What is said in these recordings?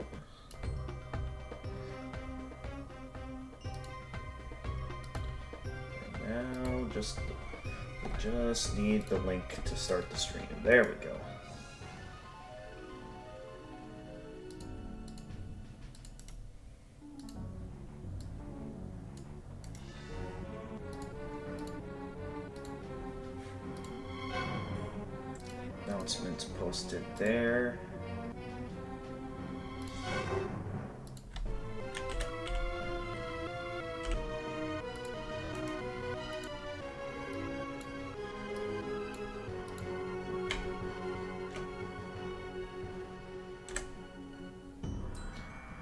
out. And now we just need the link to start the stream. There we go. Announcements posted there.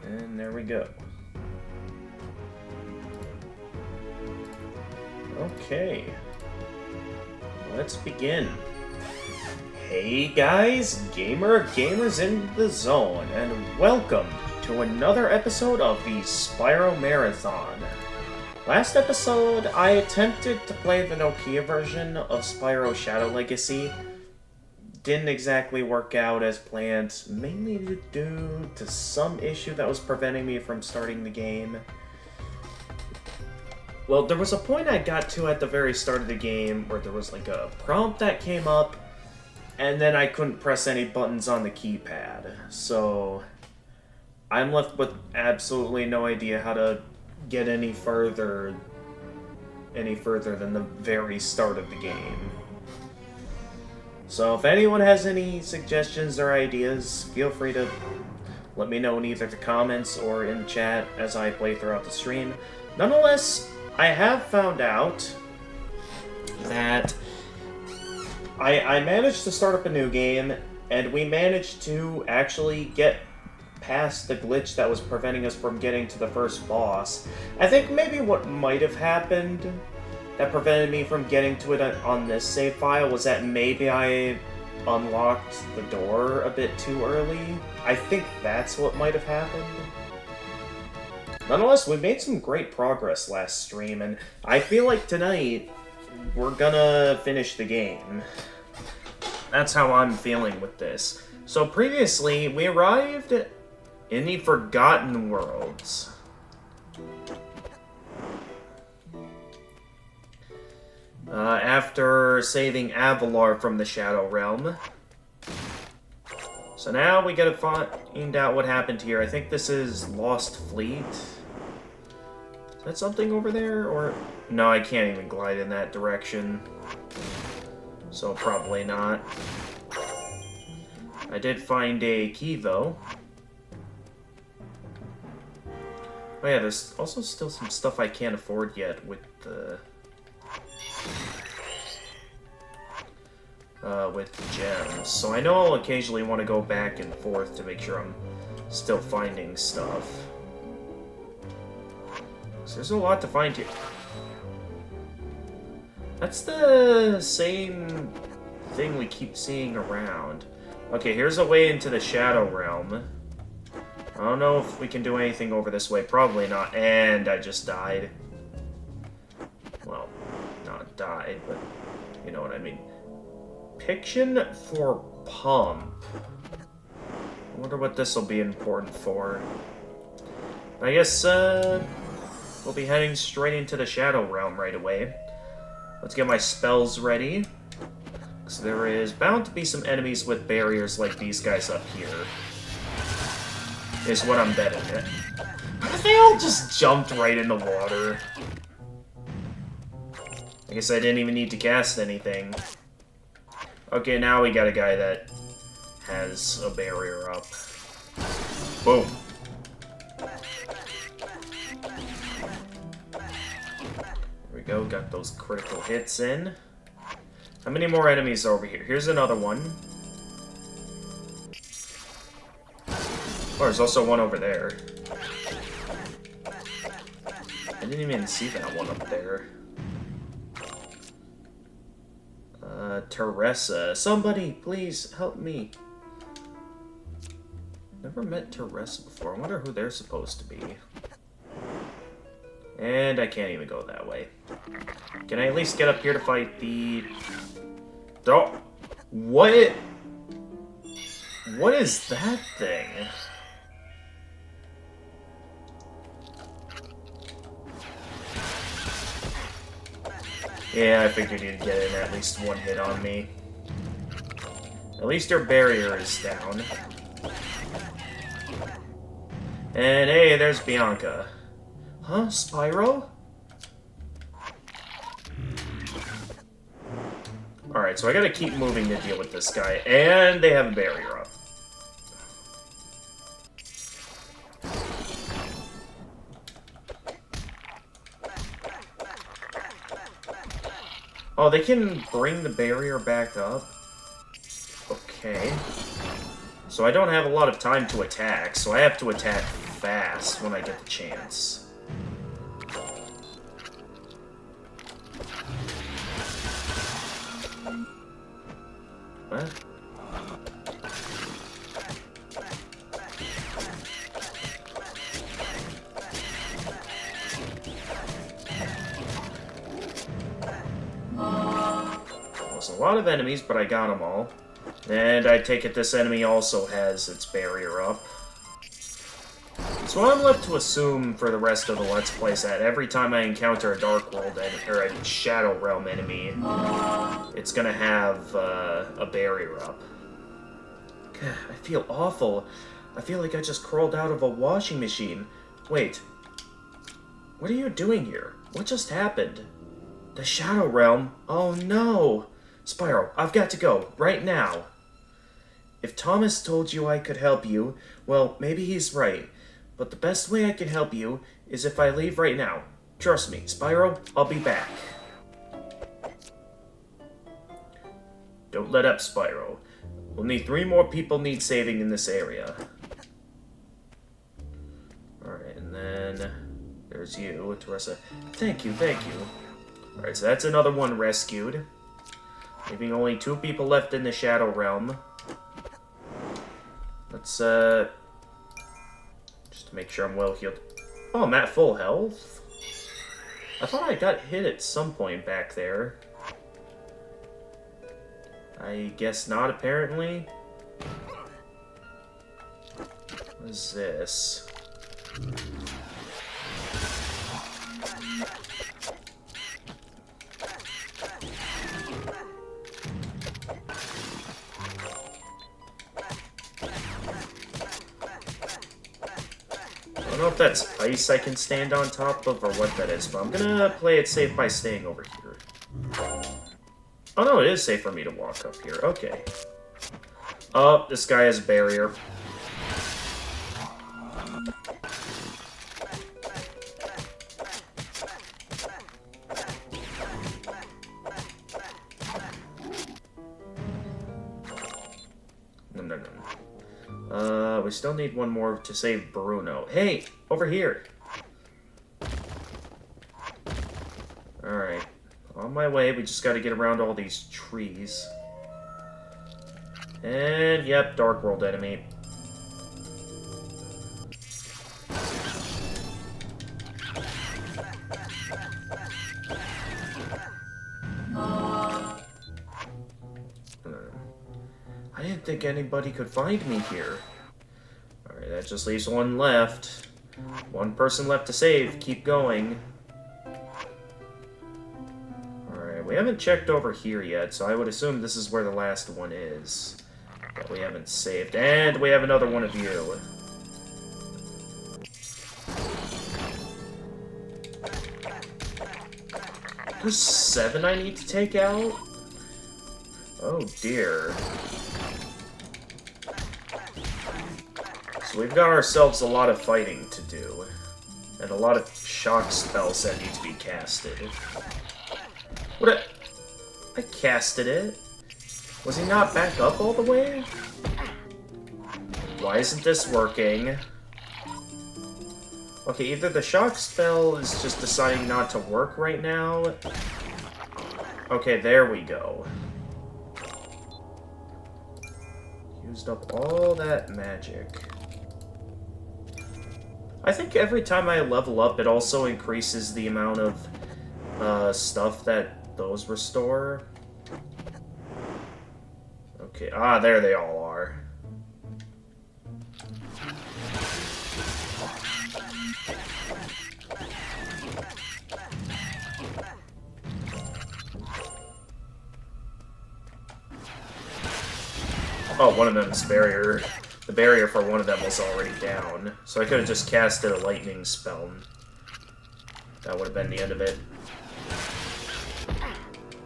And there we go. Okay. Let's begin. Hey guys, gamers in the zone, and welcome to another episode of the Spyro Marathon. Last episode, I attempted to play the Nokia version of Spyro Shadow Legacy. Didn't exactly work out as planned, mainly due to some issue that was preventing me from starting the game. Well, there was a point I got to at the very start of the game where there was like a prompt that came up, and then I couldn't press any buttons on the keypad. So I'm left with absolutely no idea how to get any further than the very start of the game. So if anyone has any suggestions or ideas, feel free to let me know in either the comments or in the chat as I play throughout the stream. Nonetheless, I have found out that I managed to start up a new game, and we managed to actually get past the glitch that was preventing us from getting to the first boss. I think maybe what might have happened that prevented me from getting to it on this save file was that maybe I unlocked the door a bit too early. I think that's what might have happened. Nonetheless, we made some great progress last stream, and I feel like tonight we're gonna finish the game. That's how I'm feeling with this. So previously, we arrived in the Forgotten Worlds. After saving Avalar from the Shadow Realm. So now we gotta find out what happened here. I think this is Lost Fleet. Is that something over there, or... No, I can't even glide in that direction. So probably not. I did find a key, though. Oh yeah, there's also still some stuff I can't afford yet with the... with gems. So I know I'll occasionally want to go back and forth to make sure I'm still finding stuff. So there's a lot to find here. That's the same thing we keep seeing around. Okay, here's a way into the Shadow Realm. I don't know if we can do anything over this way. Probably not. And I just died. Well, not died, but you know what I mean. Piction for Pump. I wonder what this will be important for. I guess, we'll be heading straight into the Shadow Realm right away. Let's get my spells ready. Because there is bound to be some enemies with barriers like these guys up here. Is what I'm betting. They all just jumped right in the water. I guess I didn't even need to cast anything. Okay, now we got a guy that has a barrier up. Boom. There we go, got those critical hits in. How many more enemies are over here? Here's another one. Oh, there's also one over there. I didn't even see that one up there. Teresa. Somebody, please help me. Never met Teresa before. I wonder who they're supposed to be. And I can't even go that way. Can I at least get up here to fight the... Oh! What? What is that thing? Yeah, I figured you'd get in at least one hit on me. At least your barrier is down. And hey, there's Bianca. Huh? Spyro? Alright, so I gotta keep moving to deal with this guy. And they have a barrier up. Oh, they can bring the barrier back up? Okay. So I don't have a lot of time to attack, so I have to attack fast when I get the chance. What? There's a lot of enemies, but I got them all. And I take it this enemy also has its barrier up. So I'm left to assume for the rest of the Let's Play that every time I encounter a Dark World or a Shadow Realm enemy, it's gonna have a barrier up. God, I feel awful. I feel like I just crawled out of a washing machine. Wait. What are you doing here? What just happened? The Shadow Realm? Oh no! Spyro, I've got to go, right now. If Thomas told you I could help you, well, maybe he's right. But the best way I can help you is if I leave right now. Trust me, Spyro, I'll be back. Don't let up, Spyro. Only 3 more people need saving in this area. Alright, and then there's you, Teresa. Thank you, thank you. Alright, so that's another one rescued. Leaving only 2 people left in the Shadow Realm. Let's, just to make sure I'm well healed. Oh, I'm at full health? I thought I got hit at some point back there. I guess not, apparently. What is this? I don't know if that's ice I can stand on top of or what that is, but I'm gonna play it safe by staying over here. Oh no, it is safe for me to walk up here. Okay. Oh, this guy has a barrier. No. We still need one more to save Bruno. Hey, over here. Alright. On my way, we just gotta get around all these trees. And, yep, Dark World enemy. I didn't think anybody could find me here. Alright, that just leaves one left. One person left to save. Keep going. Alright, we haven't checked over here yet, so I would assume this is where the last one is. But we haven't saved. And we have another one of you. There's 7 I need to take out? Oh dear. So we've got ourselves a lot of fighting to do. And a lot of shock spells that need to be casted. What I casted it? Was he not back up all the way? Why isn't this working? Okay, either the shock spell is just deciding not to work right now. Okay, there we go. Used up all that magic. I think every time I level up, it also increases the amount of stuff that those restore. Okay, there they all are. Oh, one of them's barrier. The barrier for one of them was already down. So I could have just casted a lightning spell. That would have been the end of it.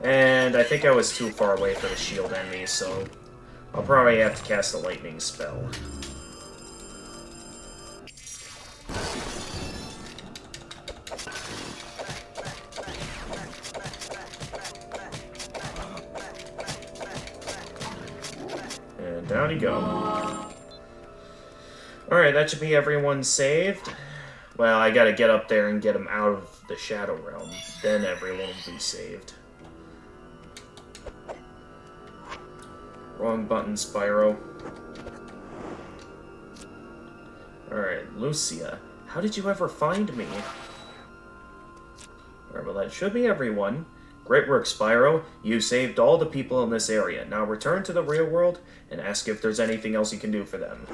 And I think I was too far away for the shield enemy, so I'll probably have to cast a lightning spell. And down you go. Alright, that should be everyone saved. Well, I gotta get up there and get them out of the Shadow Realm. Then everyone will be saved. Wrong button, Spyro. Alright, Lucia. How did you ever find me? Alright, well that should be everyone. Great work, Spyro. You saved all the people in this area. Now return to the real world and ask if there's anything else you can do for them.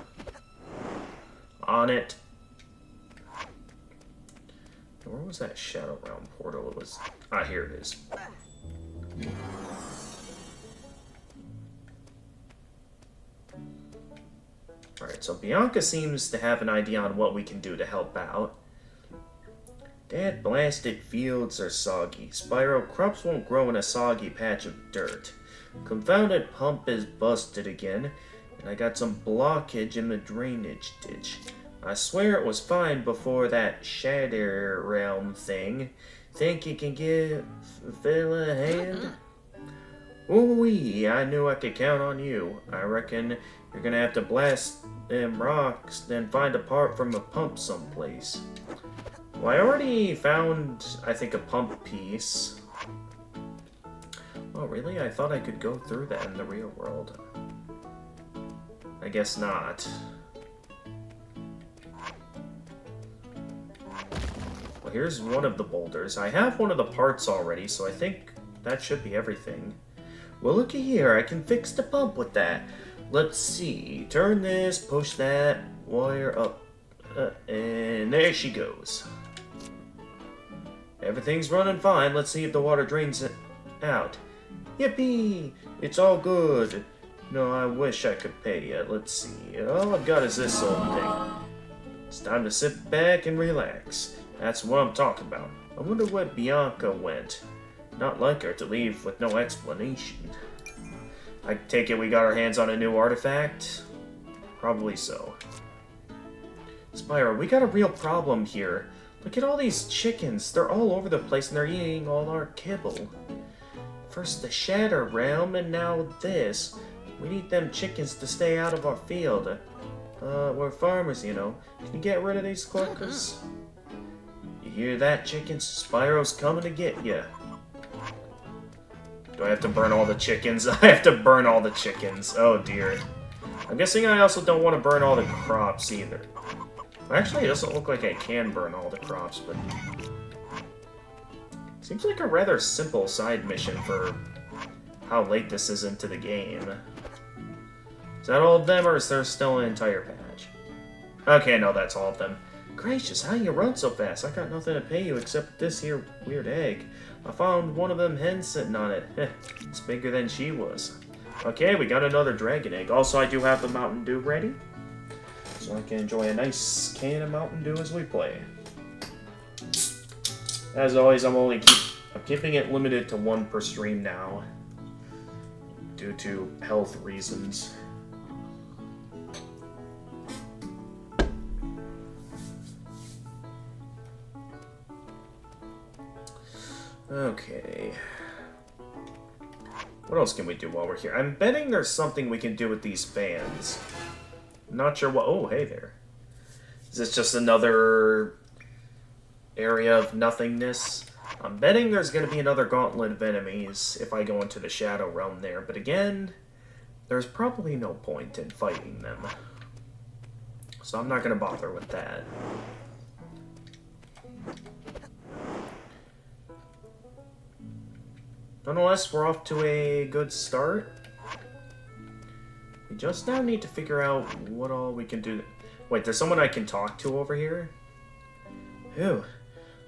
On it. Where was that Shadow Realm portal? It was... Ah, here it is. Alright, so Bianca seems to have an idea on what we can do to help out. Dad blasted fields are soggy. Spyro, crops won't grow in a soggy patch of dirt. Confounded pump is busted again, and I got some blockage in the drainage ditch. I swear it was fine before that Shadow Realm thing. Think you can give Phil a hand? Ooh-wee, I knew I could count on you. I reckon you're gonna have to blast them rocks, then find a part from a pump someplace. Well, I already found, I think, a pump piece. Oh, really? I thought I could go through that in the real world. I guess not. Well, here's one of the boulders. I have one of the parts already, so I think that should be everything. Well, looky here. I can fix the pump with that. Let's see. Turn this, push that wire up. And there she goes. Everything's running fine. Let's see if the water drains it out. Yippee! It's all good. No, I wish I could pay you. Let's see. All I've got is this old thing. It's time to sit back and relax. That's what I'm talking about. I wonder where Bianca went. Not like her to leave with no explanation. I take it we got our hands on a new artifact? Probably so. Spyro, we got a real problem here. Look at all these chickens. They're all over the place and they're eating all our kibble. First the Shadow Realm and now this. We need them chickens to stay out of our field. We're farmers, you know. Can you get rid of these cluckers? You hear that, chickens? Spyro's coming to get you. Do I have to burn all the chickens? I have to burn all the chickens. Oh dear. I'm guessing I also don't want to burn all the crops either. Actually, it doesn't look like I can burn all the crops, but... Seems like a rather simple side mission for how late this is into the game. Is that all of them, or is there still an entire patch? Okay, no, that's all of them. Gracious, how you run so fast? I got nothing to pay you except this here weird egg. I found one of them hens sitting on it. It's bigger than she was. Okay, we got another dragon egg. Also, I do have the Mountain Dew ready, so I can enjoy a nice can of Mountain Dew as we play. As always, I'm keeping it limited to one per stream now, due to health reasons. Okay. What else can we do while we're here? I'm betting there's something we can do with these fans. Not sure what... Oh, hey there. Is this just another area of nothingness? I'm betting there's going to be another gauntlet of enemies if I go into the Shadow Realm there. But again, there's probably no point in fighting them. So I'm not going to bother with that. Nonetheless, we're off to a good start. We just now need to figure out what all we can do. Wait, there's someone I can talk to over here? Phew.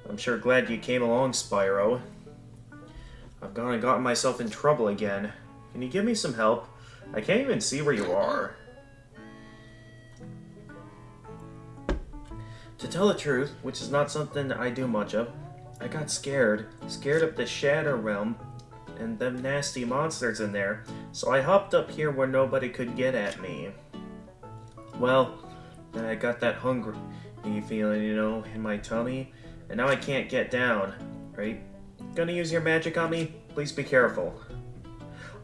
I'm sure glad you came along, Spyro. I've gone and gotten myself in trouble again. Can you give me some help? I can't even see where you are. To tell the truth, which is not something I do much of, I got scared. Scared of the Shadow Realm and them nasty monsters in there, so I hopped up here where nobody could get at me. Well, then I got that hungry feeling, you know, in my tummy, and now I can't get down, right? Gonna use your magic on me? Please be careful.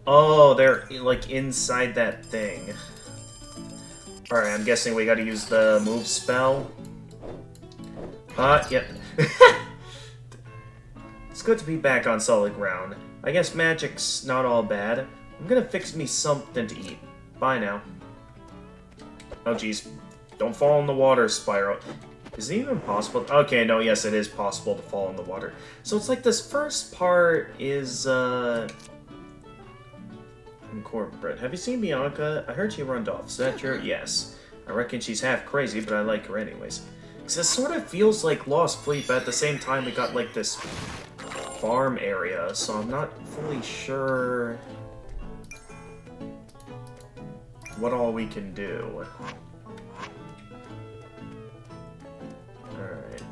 Oh, they're, like, inside that thing. Alright, I'm guessing we gotta use the move spell. Yep. It's good to be back on solid ground. I guess magic's not all bad. I'm gonna fix me something to eat. Bye now. Oh, jeez. Don't fall in the water, Spyro. Is it even possible? Okay, no, yes, it is possible to fall in the water. So it's like this first part is, corporate. Have you seen Bianca? I heard she runned off. Is that true? Yes. I reckon she's half crazy, but I like her anyways. Because it sort of feels like Lost Fleet, but at the same time we got, like, this farm area, so I'm not fully sure what all we can do. Alright.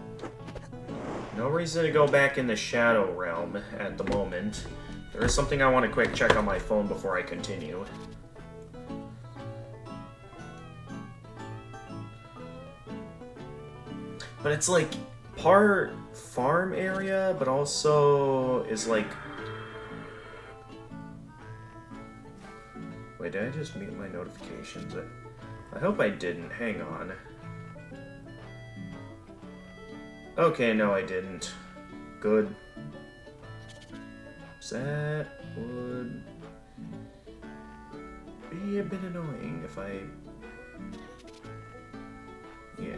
No reason to go back in the Shadow Realm at the moment. There is something I want to quick check on my phone before I continue. But it's like part farm area, but also is like... Wait, did I just mute my notifications? I hope I didn't. Hang on. Okay, no I didn't. Good. That would be a bit annoying if I... Yeah.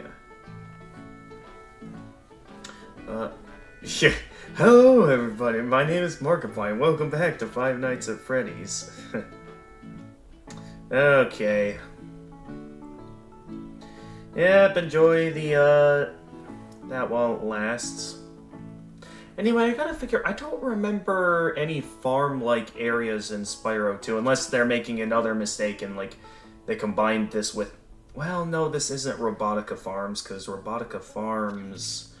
Yeah. Hello everybody, my name is Markiplier and welcome back to Five Nights at Freddy's. Okay. Yep, enjoy the, that while it lasts. Anyway, I gotta figure, I don't remember any farm-like areas in Spyro 2, unless they're making another mistake and, like, they combined this with... Well, no, this isn't Robotica Farms, because Robotica Farms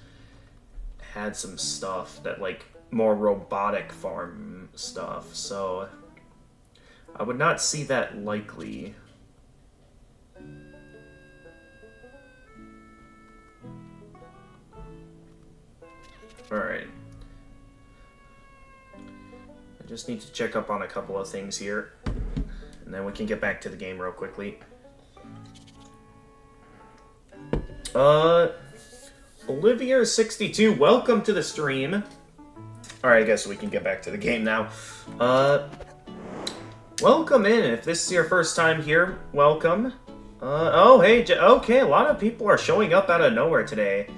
had some stuff that, like, more robotic farm stuff, so... I would not see that likely. Alright. I just need to check up on a couple of things here, and then we can get back to the game real quickly. Olivia62, welcome to the stream. Alright, I guess we can get back to the game now. Welcome in. If this is your first time here, welcome. Oh, hey, okay, a lot of people are showing up out of nowhere today.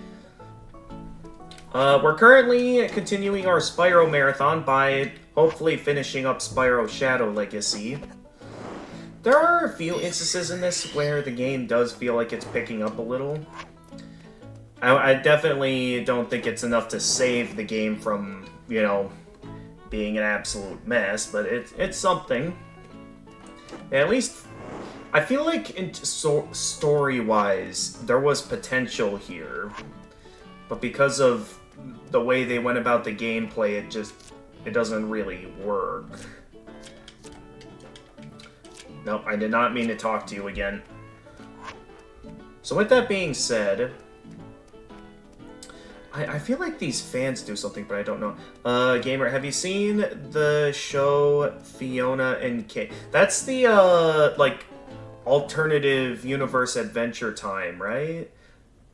We're currently continuing our Spyro marathon by hopefully finishing up Spyro Shadow Legacy. There are a few instances in this where the game does feel like it's picking up a little. I definitely don't think it's enough to save the game from, you know, being an absolute mess, but it's something. At least, I feel like story-wise, there was potential here. But because of the way they went about the gameplay, it doesn't really work. Nope, I did not mean to talk to you again. So with that being said, I feel like these fans do something, but I don't know. Gamer, have you seen the show Fiona and Cake? That's the, like, alternative universe Adventure Time, right?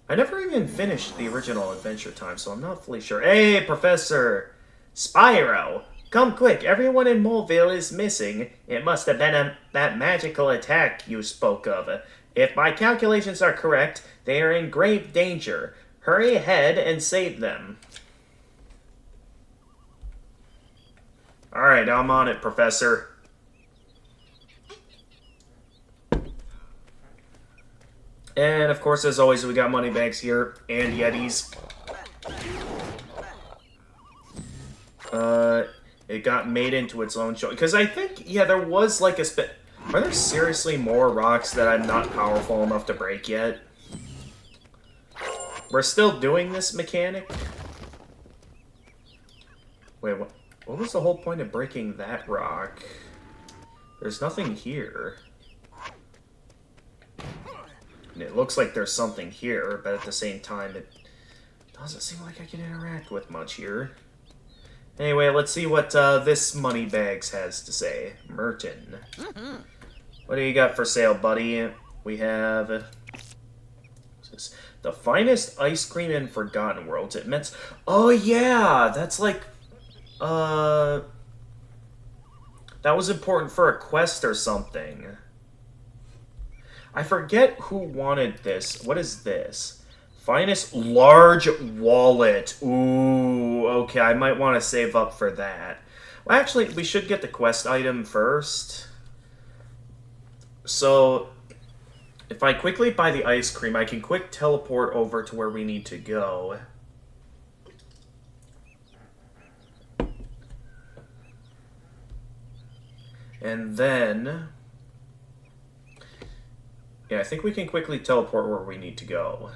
I never even finished the original Adventure Time, so I'm not fully sure. Hey, Professor! Spyro! Come quick, everyone in Moleville is missing. It must have been that magical attack you spoke of. If my calculations are correct, they are in grave danger. Hurry ahead and save them. Alright, I'm on it, Professor. And, of course, as always, we got money bags here, and Yetis. It got made into its own show. Because I think, yeah, there was, like, Are there seriously more rocks that I'm not powerful enough to break yet? We're still doing this mechanic? Wait, what was the whole point of breaking that rock? There's nothing here. And it looks like there's something here, but at the same time, it doesn't seem like I can interact with much here. Anyway, let's see what this Moneybags has to say. Merton. What do you got for sale, buddy? We have... what's this? The finest ice cream in Forgotten Worlds. It meant... oh, yeah! That's like... that was important for a quest or something. I forget who wanted this. What is this? Finest large wallet. Ooh, okay, I might want to save up for that. Well, actually, we should get the quest item first. So, if I quickly buy the ice cream, I can quick teleport over to where we need to go. And then... yeah, I think we can quickly teleport where we need to go.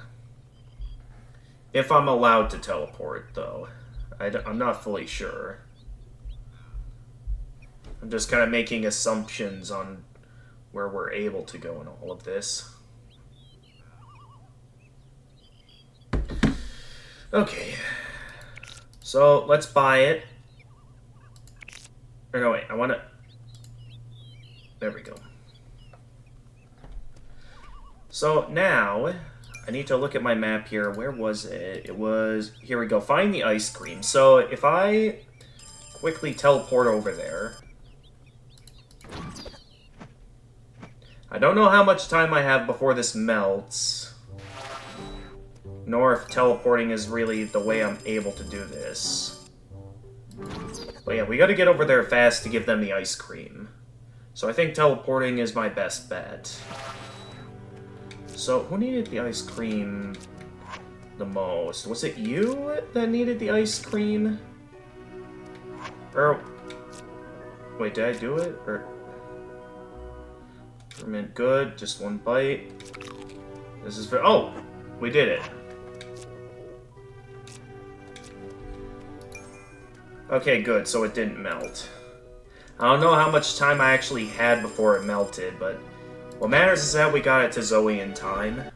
If I'm allowed to teleport, though. I'm not fully sure. I'm just kind of making assumptions on where we're able to go in all of this. Okay. So, let's buy it. Or no, wait, I want to... there we go. So now, I need to look at my map here. Where was it? It was... here we go. Find the ice cream. So if I quickly teleport over there... I don't know how much time I have before this melts. Nor if teleporting is really the way I'm able to do this. But yeah, we gotta get over there fast to give them the ice cream. So I think teleporting is my best bet. So, who needed the ice cream the most? Was it you that needed the ice cream? Or... wait, did I do it? Or... ferment good, just one bite. This is for... oh! We did it. Okay, good, so it didn't melt. I don't know how much time I actually had before it melted, but... what matters is that we got it to Zoe in time.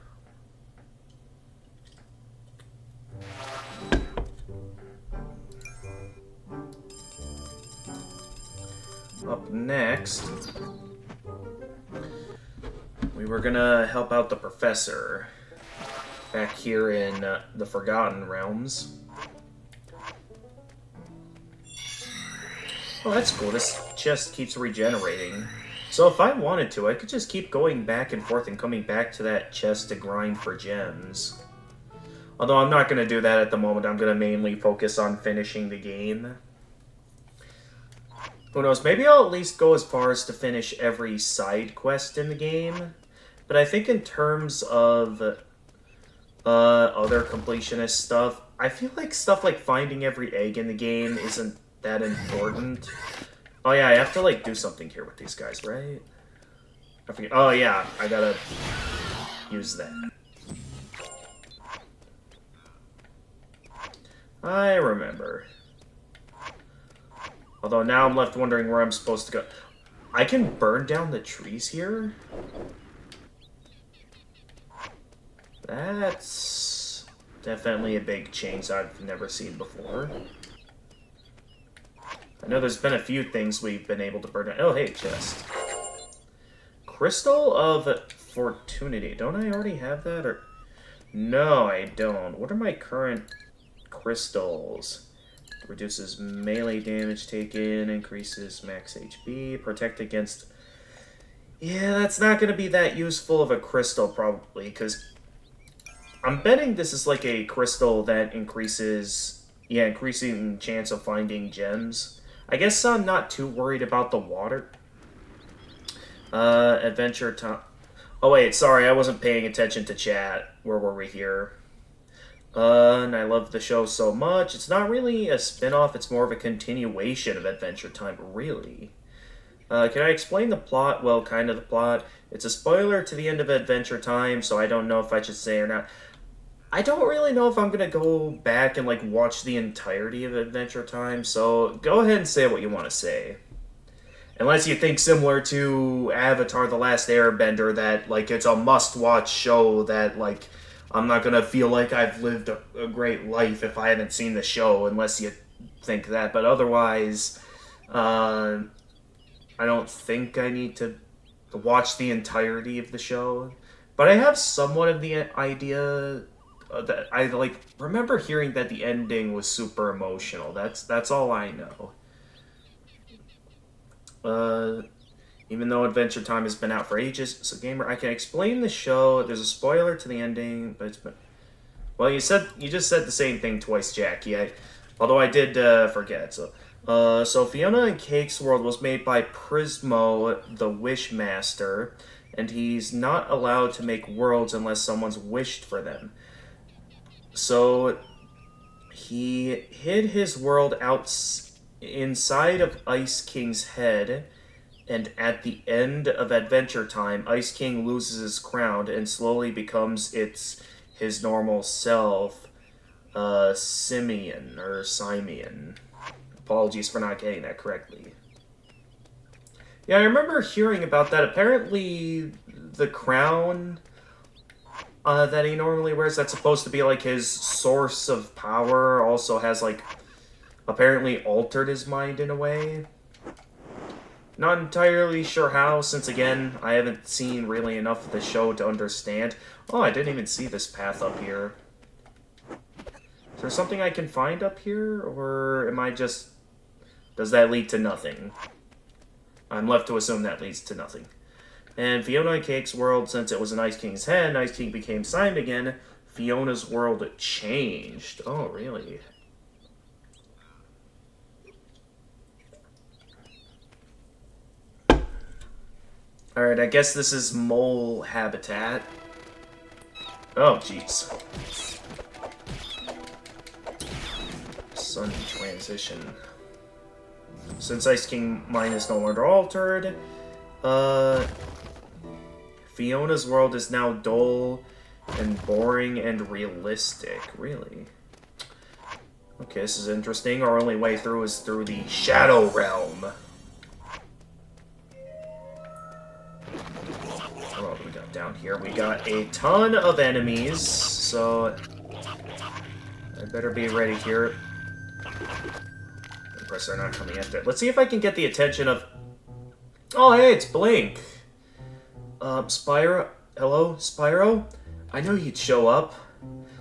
Up next, we were gonna help out the professor back here in the Forgotten Realms. Oh, that's cool. This chest keeps regenerating. So if I wanted to, I could just keep going back and forth and coming back to that chest to grind for gems. Although I'm not going to do that at the moment. I'm going to mainly focus on finishing the game. Who knows? Maybe I'll at least go as far as to finish every side quest in the game. But I think in terms of other completionist stuff, I feel like stuff like finding every egg in the game isn't that important. Oh yeah, I have to like do something here with these guys, right? I forget. Oh yeah, I gotta use that. I remember. Although now I'm left wondering where I'm supposed to go. I can burn down the trees here? That's definitely a big change I've never seen before. I know there's been a few things we've been able to burn down. Oh, hey, chest. Crystal of Fortunity. Don't I already have that? Or no, I don't. What are my current crystals? Reduces melee damage taken, increases max HP, protect against... yeah, that's not going to be that useful of a crystal, probably, because I'm betting this is like a crystal that increases... yeah, increasing chance of finding gems. I guess I'm not too worried about the water. Adventure time... oh wait, sorry, I wasn't paying attention to chat. Where were we here? And I love the show so much. It's not really a spin-off, it's more of a continuation of Adventure Time, really. Can I explain the plot? Well, kind of the plot. It's a spoiler to the end of Adventure Time, so I don't know if I should say or not. I don't really know if I'm gonna go back and like watch the entirety of Adventure Time, so go ahead and say what you want to say. Unless you think similar to Avatar: The Last Airbender, that like it's a must-watch show that like I'm not gonna feel like I've lived a great life if I haven't seen the show, unless you think that. But otherwise, I don't think I need to watch the entirety of the show. But I have somewhat of the idea that I like remember hearing that the ending was super emotional. That's all I know. Even though Adventure Time has been out for ages, so gamer, I can explain the show. There's a spoiler to the ending, but it's been well. You just said the same thing twice, Jackie. Although I did forget. So Fiona and Cake's world was made by Prismo, the Wishmaster, and he's not allowed to make worlds unless someone's wished for them. So he hid his world inside of Ice King's head, and at the end of Adventure Time, Ice King loses his crown and slowly becomes his normal self, Simeon or Simeon. Apologies for not getting that correctly. Yeah, I remember hearing about that. Apparently, the crown that he normally wears, that's supposed to be like his source of power, also has like apparently altered his mind in a way. Not entirely sure how, since again, I haven't seen really enough of the show to understand. Oh, I didn't even see this path up here. Is there something I can find up here, or am I just... Does that lead to nothing? I'm left to assume that leads to nothing. And Fiona and Cake's world, since it was an Ice King's head, and Ice King became Simon again, Fiona's world changed. Oh, really? Alright, I guess this is mole habitat. Oh, jeez. Sun transition. Since Ice King mine is no longer altered, Fiona's world is now dull and boring and realistic. Really? Okay, this is interesting. Our only way through is through the Shadow Realm. Oh, what do we got down here? We got a ton of enemies, so I better be ready here. Of course, they're not coming after it. Let's see if I can get the attention of... Oh, hey, it's Blink. Spyro? Hello, Spyro? I know you'd show up.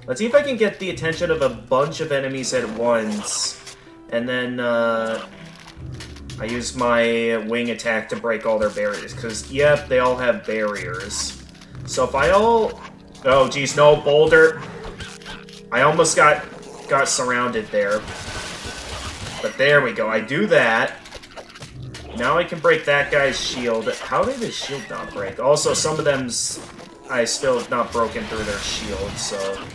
Let's see if I can get the attention of a bunch of enemies at once. And then, I use my wing attack to break all their barriers. Because, yep, they all have barriers. So if I all... Oh, geez, no, boulder. I almost got surrounded there. But there we go. I do that. Now I can break that guy's shield. How did his shield not break? Also, some of them's... I still have not broken through their shield, so...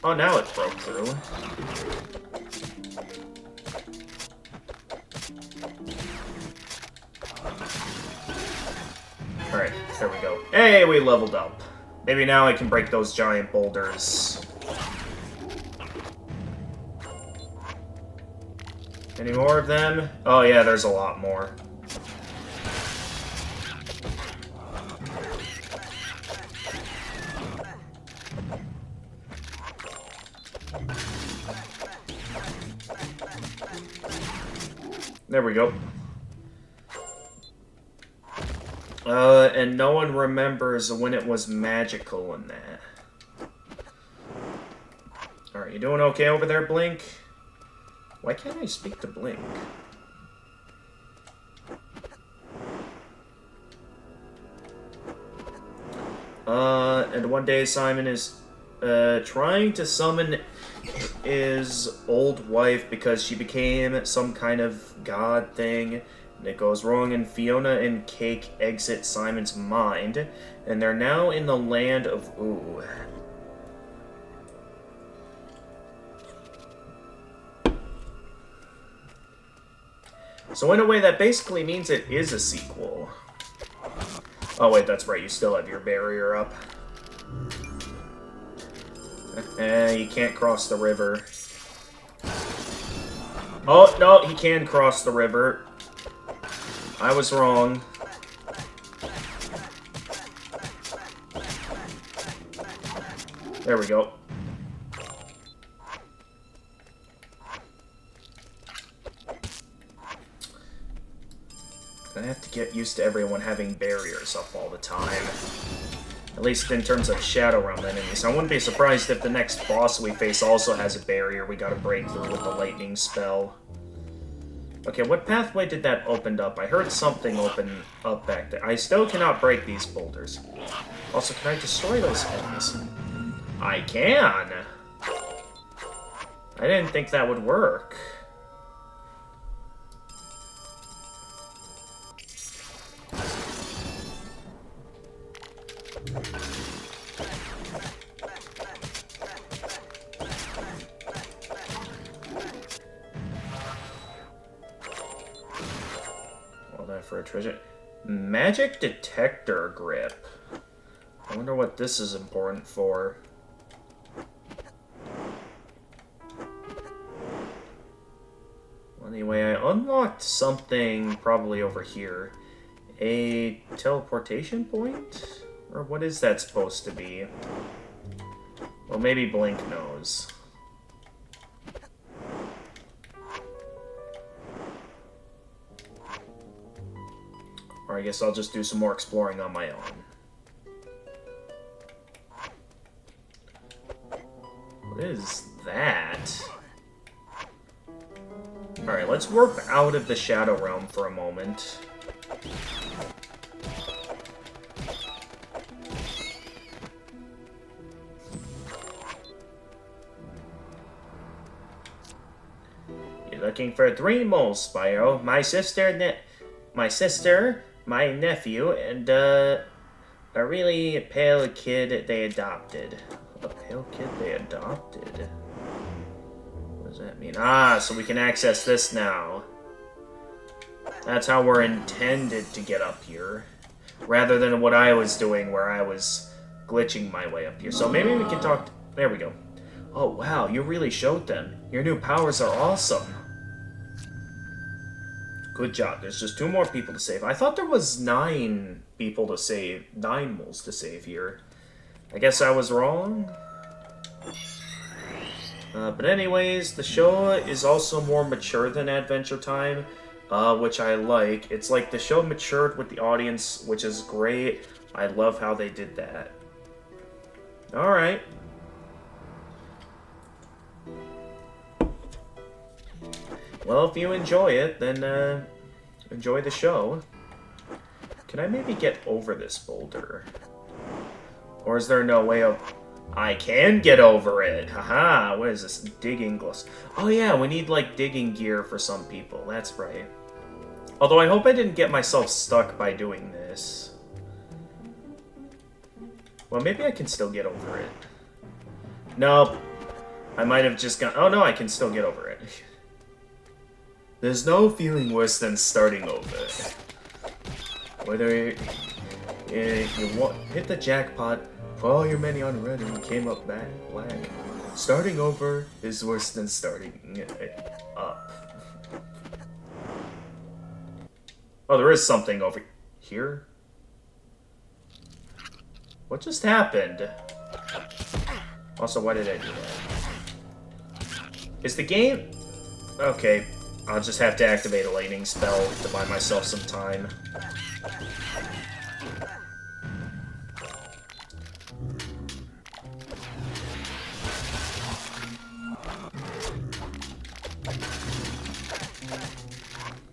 Oh, now it broke through. Alright, there we go. Hey, we leveled up. Maybe now I can break those giant boulders. Any more of them? Oh yeah, there's a lot more. There we go. And no one remembers when it was magical in that. Alright, you doing okay over there, Blink? Why can't I speak to Blink? And one day Simon is, trying to summon his old wife because she became some kind of god thing. And it goes wrong, and Fiona and Cake exit Simon's mind, and they're now in the land of Ooh. So in a way, that basically means it is a sequel. Oh wait, that's right, you still have your barrier up. You can't cross the river. Oh, no, he can cross the river. I was wrong. There we go. I have to get used to everyone having barriers up all the time. At least in terms of Shadow Realm enemies. I wouldn't be surprised if the next boss we face also has a barrier we gotta break through with the lightning spell. Okay, what pathway did that open up? I heard something open up back there. I still cannot break these boulders. Also, can I destroy those enemies? I can! I didn't think that would work. All that for a treasure. Magic detector grip. I wonder what this is important for. Anyway, I unlocked something probably over here. A teleportation point? Or what is that supposed to be? Well, maybe Blink knows. Or I guess I'll just do some more exploring on my own. What is that? Alright, let's warp out of the Shadow Realm for a moment. You're looking for 3 moles, Spyro. My sister, my nephew, and a really pale kid they adopted. A pale kid they adopted? What does that mean? Ah, so we can access this now. That's how we're intended to get up here. Rather than what I was doing, where I was glitching my way up here. So maybe we can talk... There we go. Oh, wow, you really showed them. Your new powers are awesome. Good job. There's just 2 more people to save. I thought there was 9 people to save. 9 moles to save here. I guess I was wrong. But anyways, the show is also more mature than Adventure Time, which I like. It's like the show matured with the audience, which is great. I love how they did that. Alright. Well, if you enjoy it, then enjoy the show. Can I maybe get over this boulder? Or is there no way of... I can get over it! Haha, what is this? Digging gloves. Oh yeah, we need, like, digging gear for some people. That's right. Although I hope I didn't get myself stuck by doing this. Well, maybe I can still get over it. Nope. I might have just gone... Oh no, I can still get over it. There's no feeling worse than starting over. Whether you hit the jackpot, for all your money on red and came up black. Starting over is worse than starting up. Oh, there is something over here. What just happened? Also, why did I do that? Is the game... Okay. I'll just have to activate a lightning spell to buy myself some time.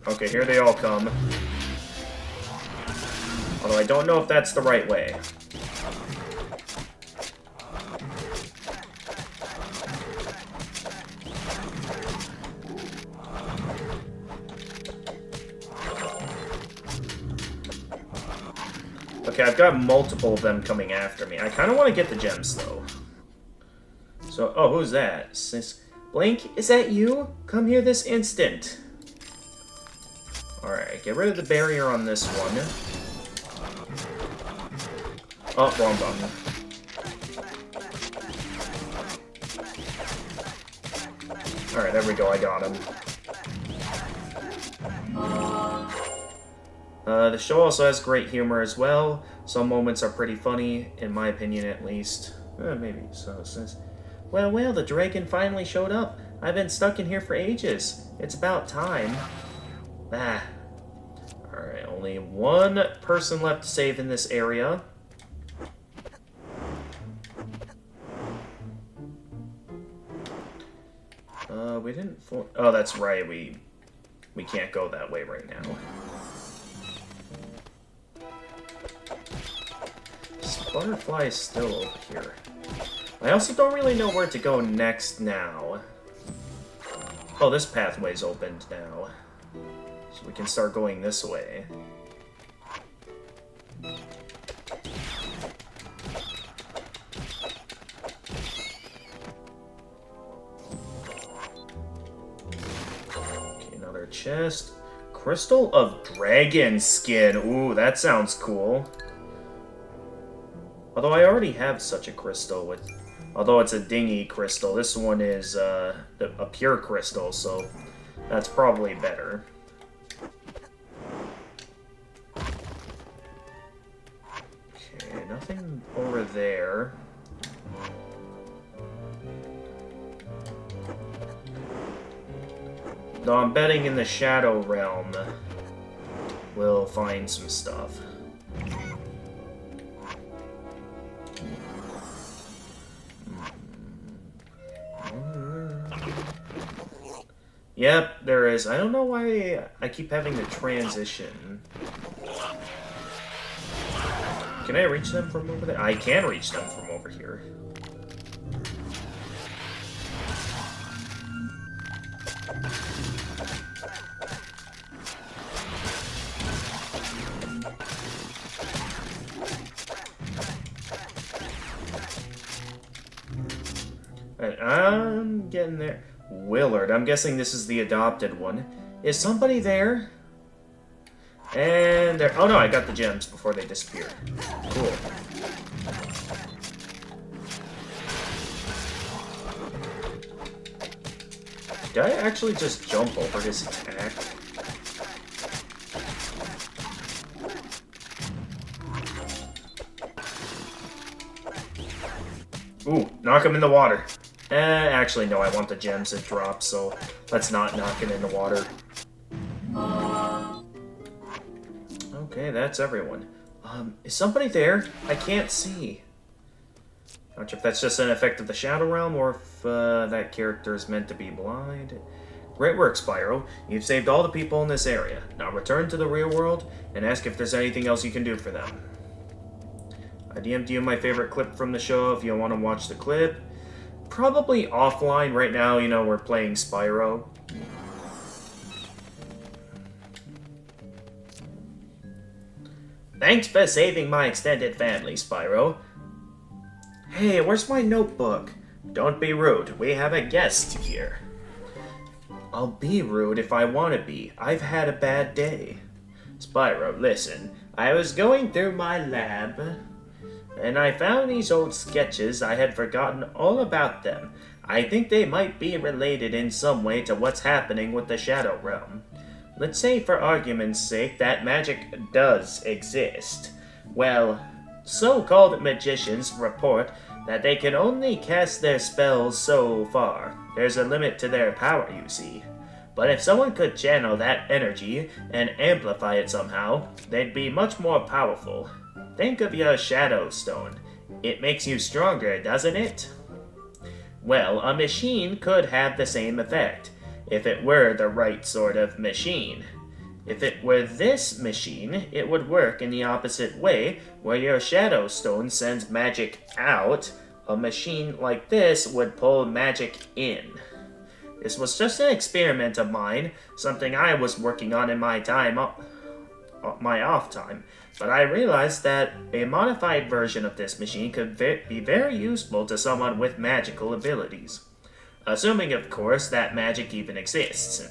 Okay, here they all come. Although I don't know if that's the right way. Okay, I've got multiple of them coming after me. I kind of want to get the gems, though. So, oh, who's that? Blink, is that you? Come here this instant. Alright, get rid of the barrier on this one. Oh, wrong button. Alright, there we go, I got him. The show also has great humor as well. Some moments are pretty funny, in my opinion at least. Maybe so. It says, well, the dragon finally showed up. I've been stuck in here for ages. It's about time. Ah. Alright, only one person left to save in this area. We didn't... Oh, that's right. We can't go that way right now. This butterfly is still over here. I also don't really know where to go next now. Oh, this pathway's opened now. So we can start going this way. Okay, another chest. Crystal of Dragon Skin. Ooh, that sounds cool. Although I already have such a crystal with... Although it's a dingy crystal, this one is a pure crystal, so that's probably better. Okay, nothing over there. Though I'm betting in the Shadow Realm we'll find some stuff. Yep, there is. I don't know why I keep having to transition. Can I reach them from over there? I can reach them from over here. Alright, I'm getting there. Willard, I'm guessing this is the adopted one. Is somebody there? And there... Oh no, I got the gems before they disappeared. Cool. Did I actually just jump over his attack? Ooh, knock him in the water. Actually, no, I want the gems to drop, so let's not knock it in the water. Okay, that's everyone. Is somebody there? I can't see. Not sure if that's just an effect of the Shadow Realm, or if that character is meant to be blind. Great work, Spyro. You've saved all the people in this area. Now return to the real world, and ask if there's anything else you can do for them. I DM'd you my favorite clip from the show if you want to watch the clip. Probably offline right now, you know, we're playing Spyro. Thanks for saving my extended family, Spyro. Hey, where's my notebook? Don't be rude, we have a guest here. I'll be rude if I want to be. I've had a bad day. Spyro, listen. I was going through my lab, and I found these old sketches. I had forgotten all about them. I think they might be related in some way to what's happening with the Shadow Realm. Let's say, for argument's sake, that magic does exist. Well, so-called magicians report that they can only cast their spells so far. There's a limit to their power, you see. But if someone could channel that energy and amplify it somehow, they'd be much more powerful. Think of your Shadow Stone. It makes you stronger, doesn't it? Well, a machine could have the same effect, if it were the right sort of machine. If it were this machine, it would work in the opposite way, where your Shadow Stone sends magic out. A machine like this would pull magic in. This was just an experiment of mine, something I was working on in my off time, but I realized that a modified version of this machine could be very useful to someone with magical abilities. Assuming, of course, that magic even exists.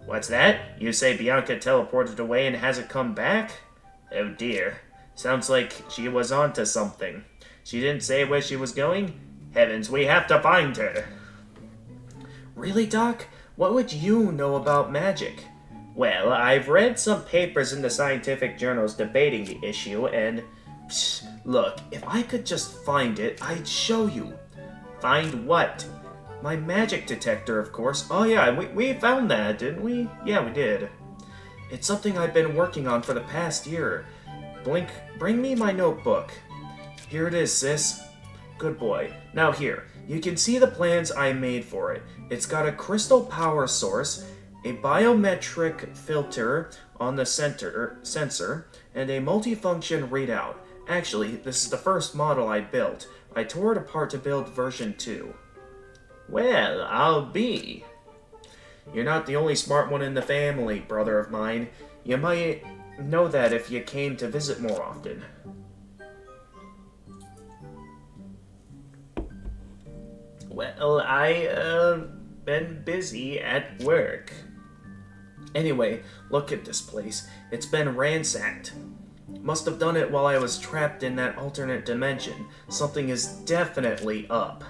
What's that? You say Bianca teleported away and hasn't come back? Oh dear. Sounds like she was onto something. She didn't say where she was going? Heavens, we have to find her. Really, Doc? What would you know about magic? Well, I've read some papers in the scientific journals debating the issue, and... Psh, look, if I could just find it, I'd show you. Find what? My magic detector, of course. Oh yeah, we found that, didn't we? Yeah, we did. It's something I've been working on for the past year. Blink, bring me my notebook. Here it is, sis. Good boy. Now here, you can see the plans I made for it. It's got a crystal power source, a biometric filter on the sensor, and a multifunction readout. Actually, this is the first model I built. I tore it apart to build version 2. Well, I'll be. You're not the only smart one in the family, brother of mine. You might know that if you came to visit more often. Well, been busy at work. Anyway, look at this place. It's been ransacked. Must have done it while I was trapped in that alternate dimension. Something is definitely up.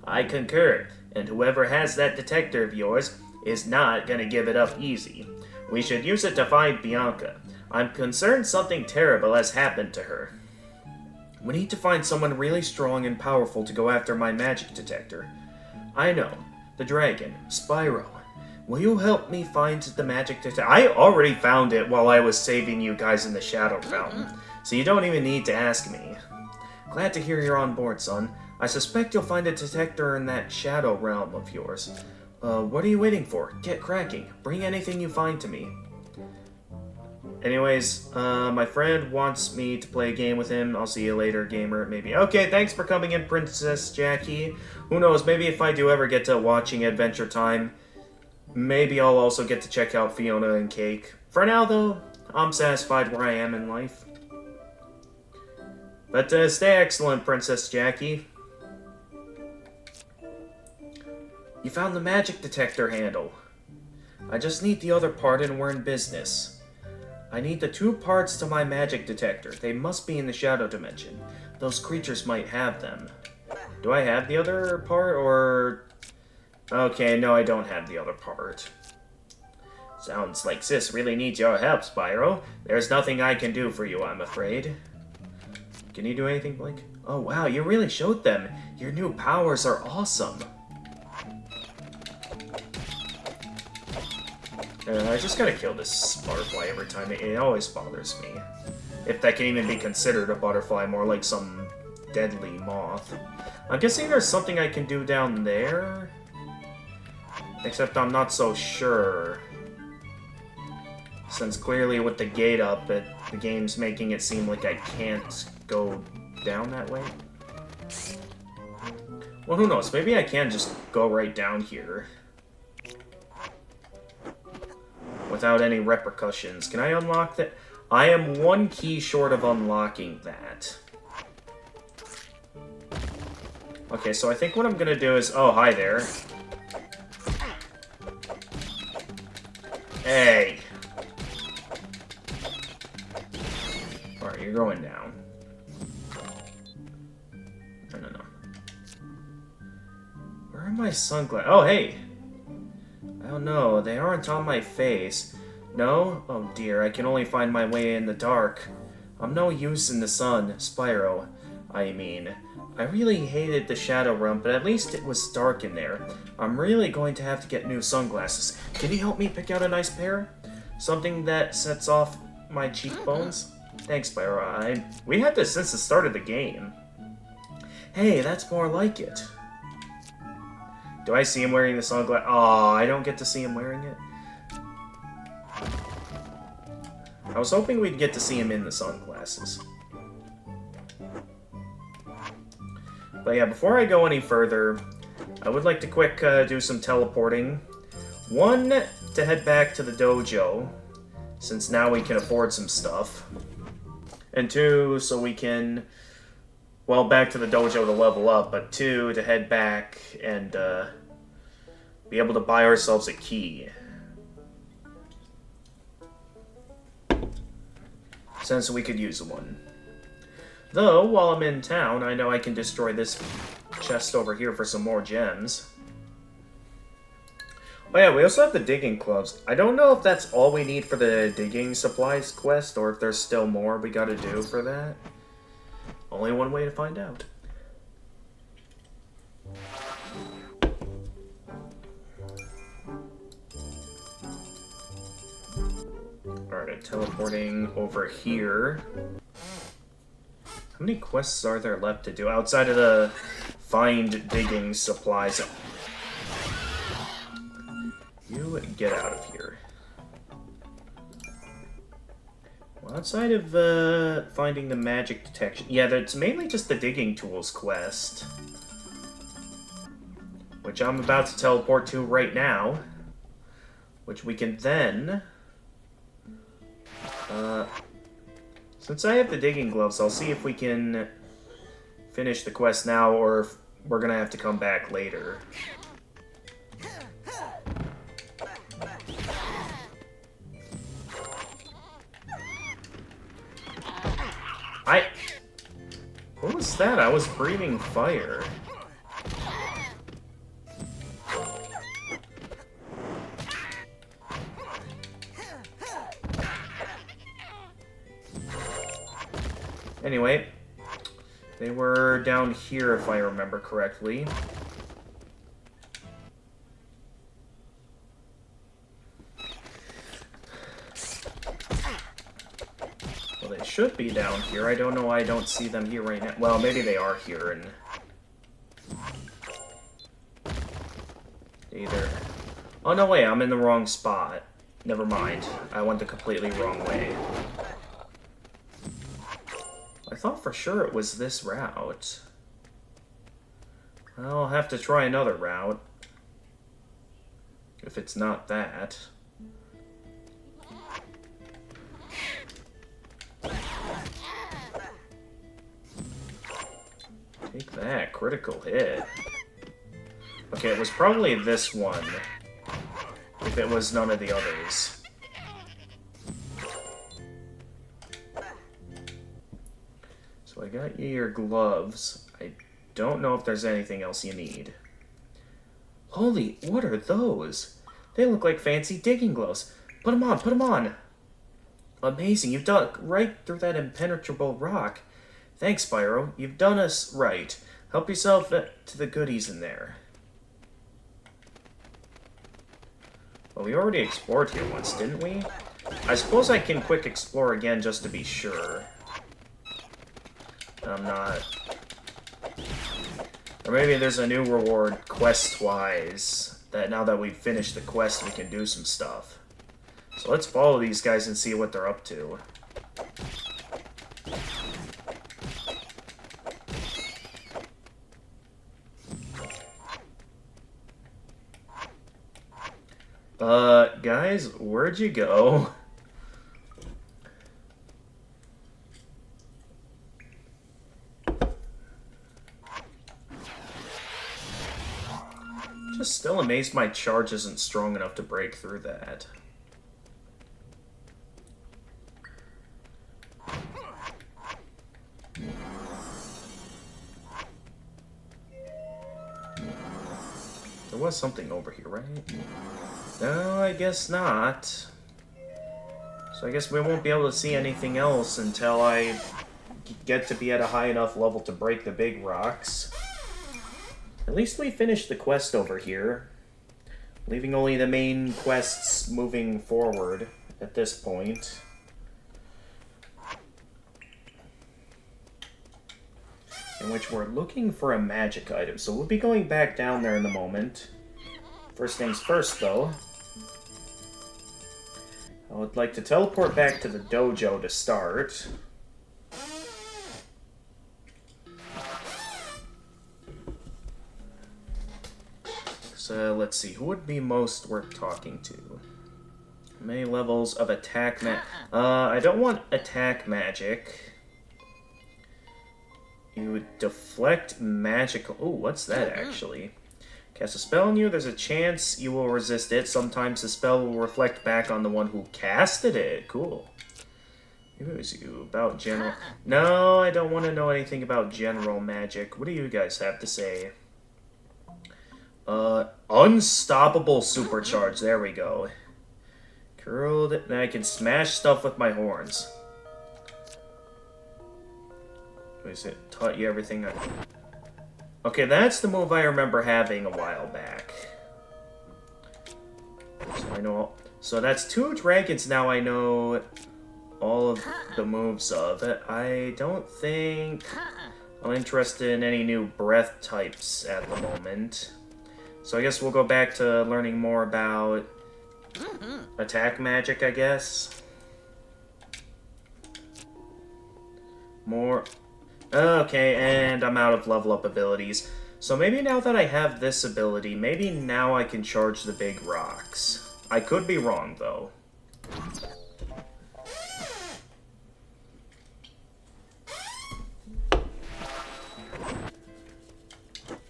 I concur, and whoever has that detector of yours is not gonna give it up easy. We should use it to find Bianca. I'm concerned something terrible has happened to her. We need to find someone really strong and powerful to go after my magic detector. I know. The dragon. Spyro. Will you help me find the magic detector? I already found it while I was saving you guys in the Shadow Realm, so you don't even need to ask me. Glad to hear you're on board, son. I suspect you'll find a detector in that Shadow Realm of yours. What are you waiting for? Get cracking. Bring anything you find to me. Anyways, my friend wants me to play a game with him. I'll see you later, gamer, maybe. Okay, thanks for coming in, Princess Jackie. Who knows, maybe if I do ever get to watching Adventure Time, maybe I'll also get to check out Fiona and Cake. For now, though, I'm satisfied where I am in life. But stay excellent, Princess Jackie. You found the magic detector handle. I just need the other part and we're in business. I need the 2 parts to my magic detector. They must be in the shadow dimension. Those creatures might have them. Do I have the other part, or... Okay, no, I don't have the other part. Sounds like Sis really needs your help, Spyro. There's nothing I can do for you, I'm afraid. Can you do anything, Blink? Oh, wow, you really showed them. Your new powers are awesome. I just gotta kill this butterfly every time. It always bothers me. If that can even be considered a butterfly, more like some deadly moth. I'm guessing there's something I can do down there? Except I'm not so sure. Since clearly with the gate up, the game's making it seem like I can't go down that way. Well, who knows? Maybe I can just go right down here. Without any repercussions. Can I unlock that? I am 1 key short of unlocking that. Okay, so I think what I'm gonna do is... Oh, hi there. Hey! Alright, you're going down. No. Where are my sunglasses? Oh, hey! Oh no, they aren't on my face. No? Oh dear, I can only find my way in the dark. I'm no use in the sun, Spyro. I mean, I really hated the Shadow Realm, but at least it was dark in there. I'm really going to have to get new sunglasses. Can you help me pick out a nice pair? Something that sets off my cheekbones? Thanks, Spyro. We had this since the start of the game. Hey, that's more like it. Do I see him wearing the sunglasses? Aw, I don't get to see him wearing it. I was hoping we'd get to see him in the sunglasses. But yeah, before I go any further, I would like to do some teleporting. 1, to head back to the dojo, since now we can afford some stuff. And 2, so we can... Well, back to the dojo to level up, but 2, to head back and be able to buy ourselves a key. since we could use one. Though, while I'm in town, I know I can destroy this chest over here for some more gems. Oh yeah, we also have the digging gloves. I don't know if that's all we need for the digging supplies quest, or if there's still more we gotta do for that. Only one way to find out. Alright, teleporting over here. How many quests are there left to do outside of the find digging supplies? You get out of here. Well, outside of finding the magic detection... Yeah, that's mainly just the digging tools quest. Which I'm about to teleport to right now. Which we can then... since I have the digging gloves, I'll see if we can finish the quest now, or if we're gonna have to come back later. What was that? I was breathing fire. Anyway, they were down here if I remember correctly. Well, they should be down here. I don't know why I don't see them here right now. Well, maybe they are here and... Either... Oh, no, wait, I'm in the wrong spot. Never mind. I went the completely wrong way. I thought for sure it was this route. I'll have to try another route. If it's not that. Take that, critical hit. Okay, it was probably this one. If it was none of the others. So I got you your gloves. I don't know if there's anything else you need. Holy, what are those? They look like fancy digging gloves. Put them on, put them on! Amazing, you've dug right through that impenetrable rock. Thanks, Spyro. You've done us right. Help yourself to the goodies in there. Well, we already explored here once, didn't we? I suppose I can quick explore again just to be sure. I'm not... Or maybe there's a new reward quest-wise, that now that we've finished the quest, we can do some stuff. So let's follow these guys and see what they're up to. Guys, where'd you go? Just still amazed my charge isn't strong enough to break through that. There was something over here, right? No, I guess not. So I guess we won't be able to see anything else until I get to be at a high enough level to break the big rocks. At least we finished the quest over here, leaving only the main quests moving forward at this point. In which we're looking for a magic item, so we'll be going back down there in a moment. First things first, though. I would like to teleport back to the dojo to start. So, let's see, who would be most worth talking to? Many levels of attack I don't want attack magic. You would deflect magical... Ooh, what's that, actually? Cast a spell on you, there's a chance you will resist it. Sometimes the spell will reflect back on the one who casted it. Cool. Who is you about general? No, I don't want to know anything about general magic. What do you guys have to say? Unstoppable supercharge. There we go. Curled. Then I can smash stuff with my horns. What is it? Taught you everything. Okay, that's the move I remember having a while back. So I know. So that's 2 dragons now I know all of the moves of. I don't think I'm interested in any new breath types at the moment. So I guess we'll go back to learning more about attack magic, I guess. More. Okay, and I'm out of level up abilities. So maybe now that I have this ability, maybe now I can charge the big rocks. I could be wrong, though.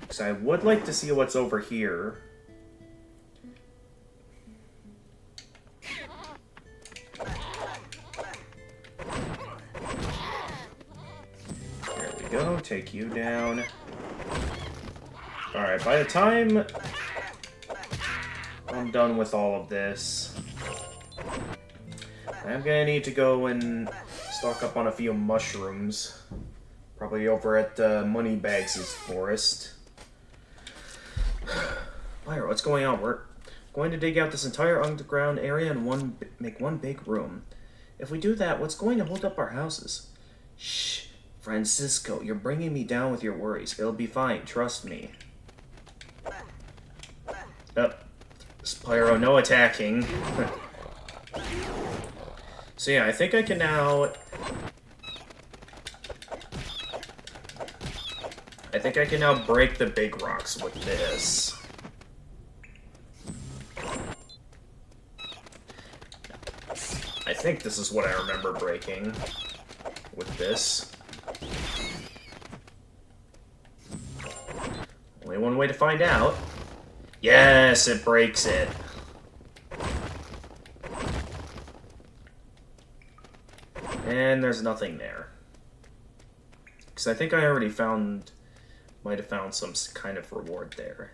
Because I would like to see what's over here. There we go, take you down. Alright, by the time I'm done with all of this, I'm gonna need to go and stock up on a few mushrooms. Probably over at Moneybags' forest. Spyro, what's going on? We're going to dig out this entire underground area and make one big room. If we do that, what's going to hold up our houses? Shh, Francisco, you're bringing me down with your worries. It'll be fine, trust me. Spyro, no attacking. So yeah, I think I can now... break the big rocks with this. I think this is what I remember breaking with this. Only one way to find out. Yes, it breaks it. And there's nothing there. Because I think I already might have found some kind of reward there.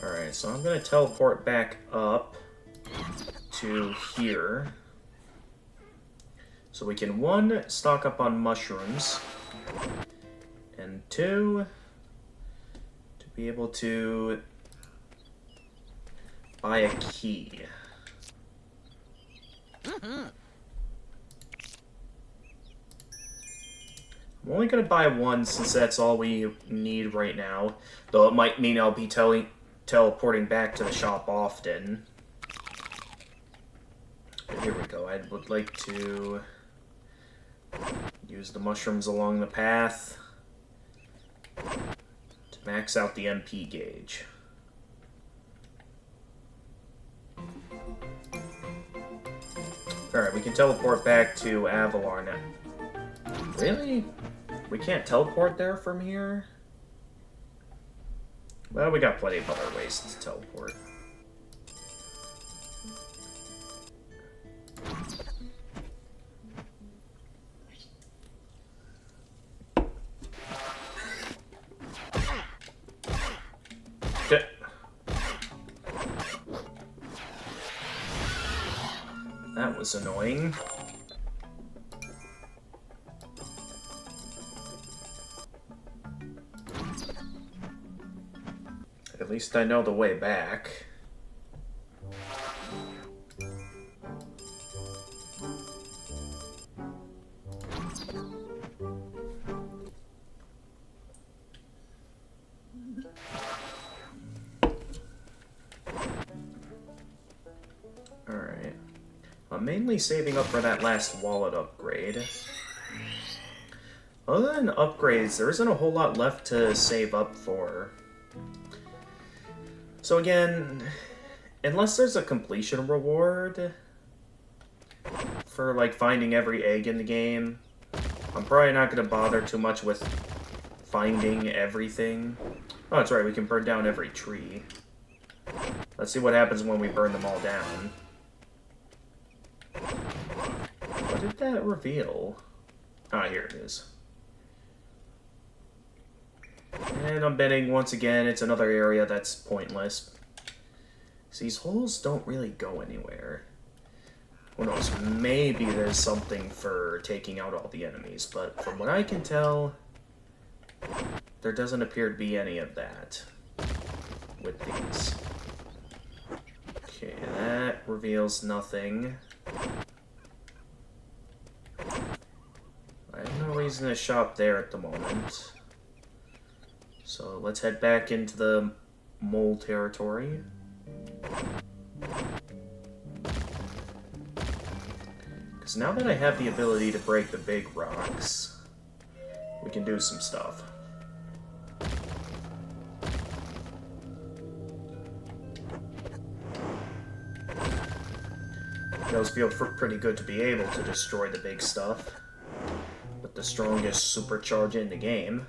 Alright, so I'm going to teleport back up to here. So we can, 1, stock up on mushrooms, and 2, to be able to buy a key. I'm only going to buy 1 since that's all we need right now, though it might mean I'll be teleporting back to the shop often. But here we go. I would like to use the mushrooms along the path to max out the MP gauge. Alright, we can teleport back to Avalon now. Really? We can't teleport there from here? Well, we got plenty of other ways to teleport. That was annoying. At least I know the way back. Alright. I'm mainly saving up for that last wallet upgrade. Other than upgrades, there isn't a whole lot left to save up for. So again, unless there's a completion reward for like finding every egg in the game, I'm probably not going to bother too much with finding everything. Oh, that's right, we can burn down every tree. Let's see what happens when we burn them all down. What did that reveal? Ah, here it is. And I'm betting once again it's another area that's pointless. So these holes don't really go anywhere. Who knows, maybe there's something for taking out all the enemies, but from what I can tell, there doesn't appear to be any of that with these. Okay, that reveals nothing. I have no reason to shop there at the moment. So let's head back into the mole territory. Because now that I have the ability to break the big rocks, we can do some stuff. It does feel pretty good to be able to destroy the big stuff with the strongest supercharge in the game.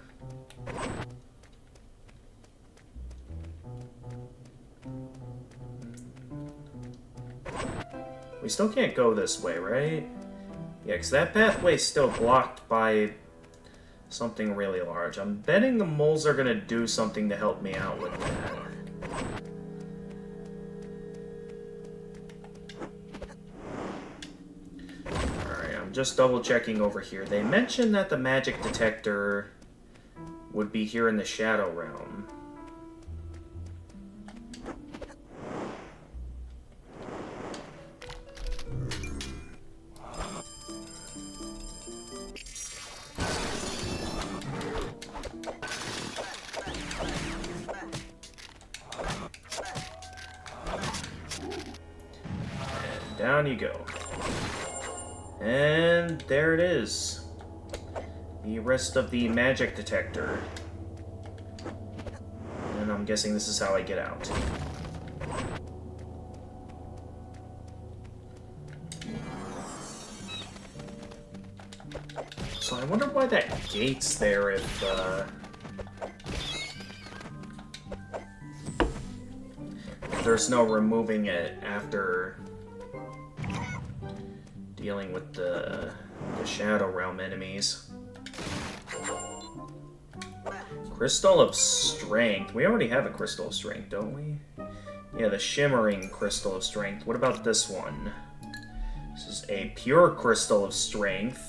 We still can't go this way, right? Yeah, because that pathway's still blocked by something really large. I'm betting the moles are going to do something to help me out with that. Alright, I'm just double checking over here. They mentioned that the magic detector would be here in the Shadow Realm. Down you go. And there it is. The rest of the magic detector. And I'm guessing this is how I get out. So I wonder why that gate's there if there's no removing it after dealing with the Shadow Realm enemies. Crystal of Strength. We already have a Crystal of Strength, don't we? Yeah, the Shimmering Crystal of Strength. What about this one? This is a Pure Crystal of Strength.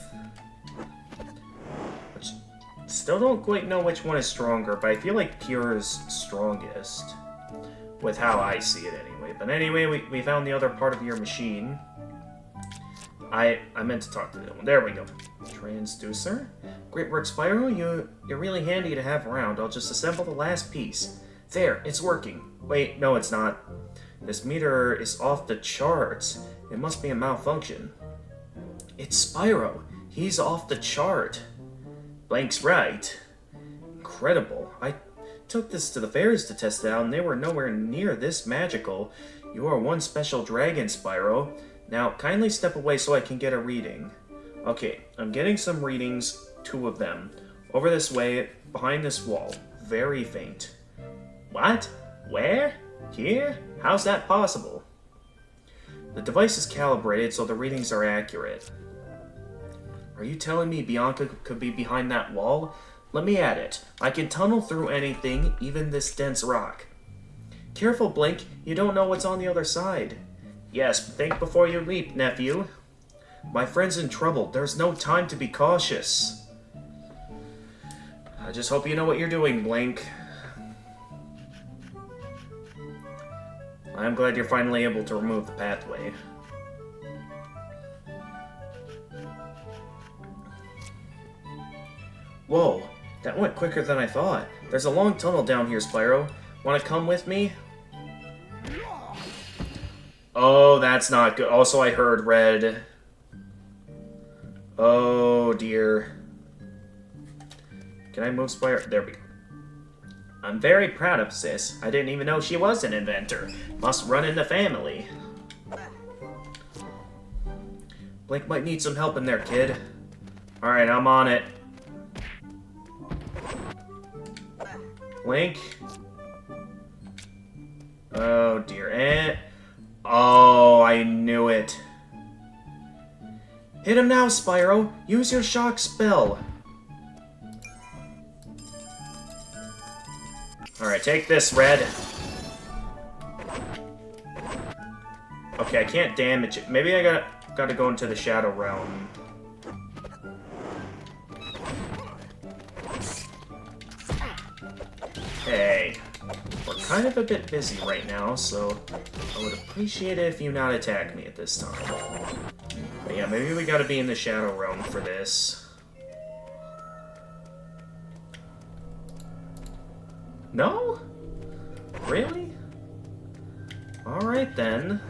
Which, still don't quite know which one is stronger, but I feel like Pure is strongest. With how I see it anyway. But anyway, we found the other part of your machine. I meant to talk to the other one. There we go. Transducer. Great work, Spyro. You're really handy to have around. I'll just assemble the last piece. There, it's working. Wait, no it's not. This meter is off the charts. It must be a malfunction. It's Spyro. He's off the chart. Blank's right. Incredible. I took this to the fairies to test it out, and they were nowhere near this magical. You are one special dragon, Spyro. Now, kindly step away so I can get a reading. Okay, I'm getting some readings, 2 of them. Over this way, behind this wall. Very faint. What? Where? Here? How's that possible? The device is calibrated so the readings are accurate. Are you telling me Bianca could be behind that wall? Let me at it. I can tunnel through anything, even this dense rock. Careful, Blink. You don't know what's on the other side. Yes, think before you leap, nephew. My friend's in trouble. There's no time to be cautious. I just hope you know what you're doing, Blink. I'm glad you're finally able to remove the pathway. Whoa, that went quicker than I thought. There's a long tunnel down here, Spyro. Want to come with me? Oh, that's not good. Also, I heard red. Oh, dear. Can I move Spyro? There we go. I'm very proud of Sis. I didn't even know she was an inventor. Must run in the family. Blink might need some help in there, kid. Alright, I'm on it. Blink. Oh dear. Oh, I knew it. Hit him now, Spyro. Use your shock spell. Alright, take this, Red. Okay, I can't damage it. Maybe I gotta go into the Shadow Realm. Hey. We're kind of a bit busy right now, so I would appreciate it if you not attack me at this time. But yeah, maybe we gotta be in the Shadow Realm for this. No? Really? Alright then.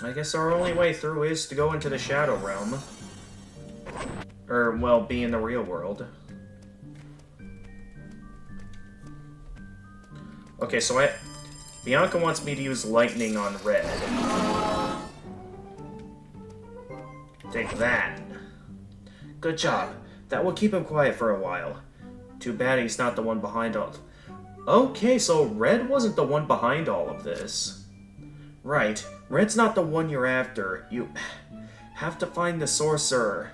I guess our only way through is to go into the Shadow Realm. Or, well, be in the real world. Okay, so Bianca wants me to use lightning on Red. Take that. Good job. That will keep him quiet for a while. Too bad he's not the one behind all... Okay, so Red wasn't the one behind all of this. Right. Red's not the one you're after. You have to find the sorcerer.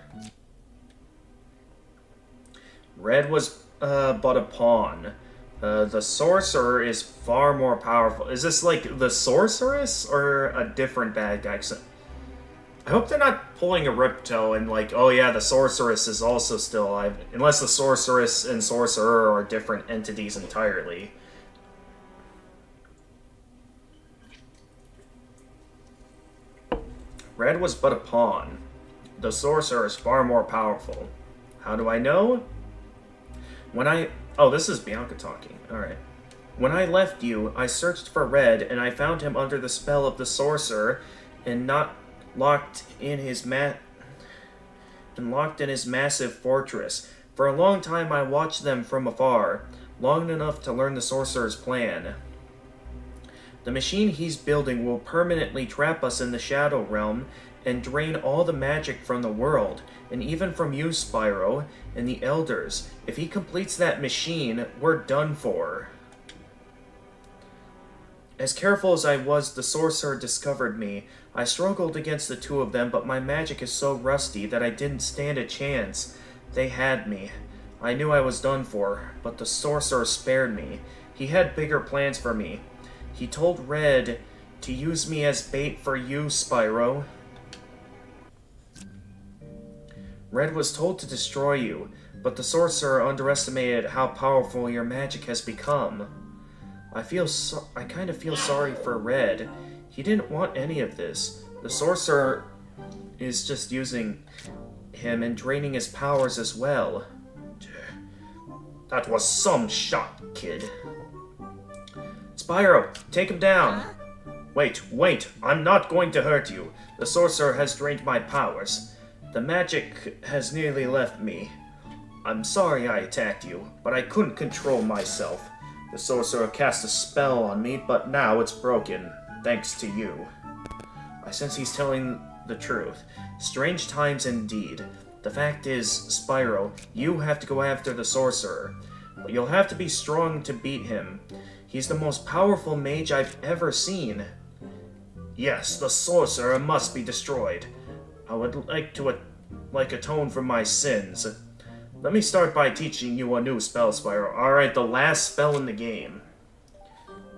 Red was, but a pawn. The sorcerer is far more powerful. Is this like the sorceress or a different bad guy? I hope they're not pulling a Ripto and like, oh yeah, the sorceress is also still alive. Unless the sorceress and sorcerer are different entities entirely. Red was but a pawn. The sorcerer is far more powerful. How do I know? Oh, this is Bianca talking. Alright. When I left you, I searched for Red, and I found him under the spell of the sorcerer, and locked in his massive fortress. For a long time I watched them from afar, long enough to learn the sorcerer's plan. The machine he's building will permanently trap us in the Shadow Realm and drain all the magic from the world, and even from you, Spyro, and the Elders. If he completes that machine, we're done for. As careful as I was, the sorcerer discovered me. I struggled against the two of them, but my magic is so rusty that I didn't stand a chance. They had me. I knew I was done for, but the sorcerer spared me. He had bigger plans for me. He told Red to use me as bait for you, Spyro. Red was told to destroy you, but the sorcerer underestimated how powerful your magic has become. I kind of feel sorry for Red. He didn't want any of this. The sorcerer is just using him and draining his powers as well. That was some shot, kid. Spyro, take him down. Wait, I'm not going to hurt you. The sorcerer has drained my powers. The magic has nearly left me. I'm sorry I attacked you, but I couldn't control myself. The sorcerer cast a spell on me, but now it's broken, thanks to you. I sense he's telling the truth. Strange times indeed. The fact is, Spyro, you have to go after the sorcerer. But you'll have to be strong to beat him. He's the most powerful mage I've ever seen. Yes, the sorcerer must be destroyed. I would like to atone for my sins. Let me start by teaching you a new spell, Spyro. Alright, the last spell in the game.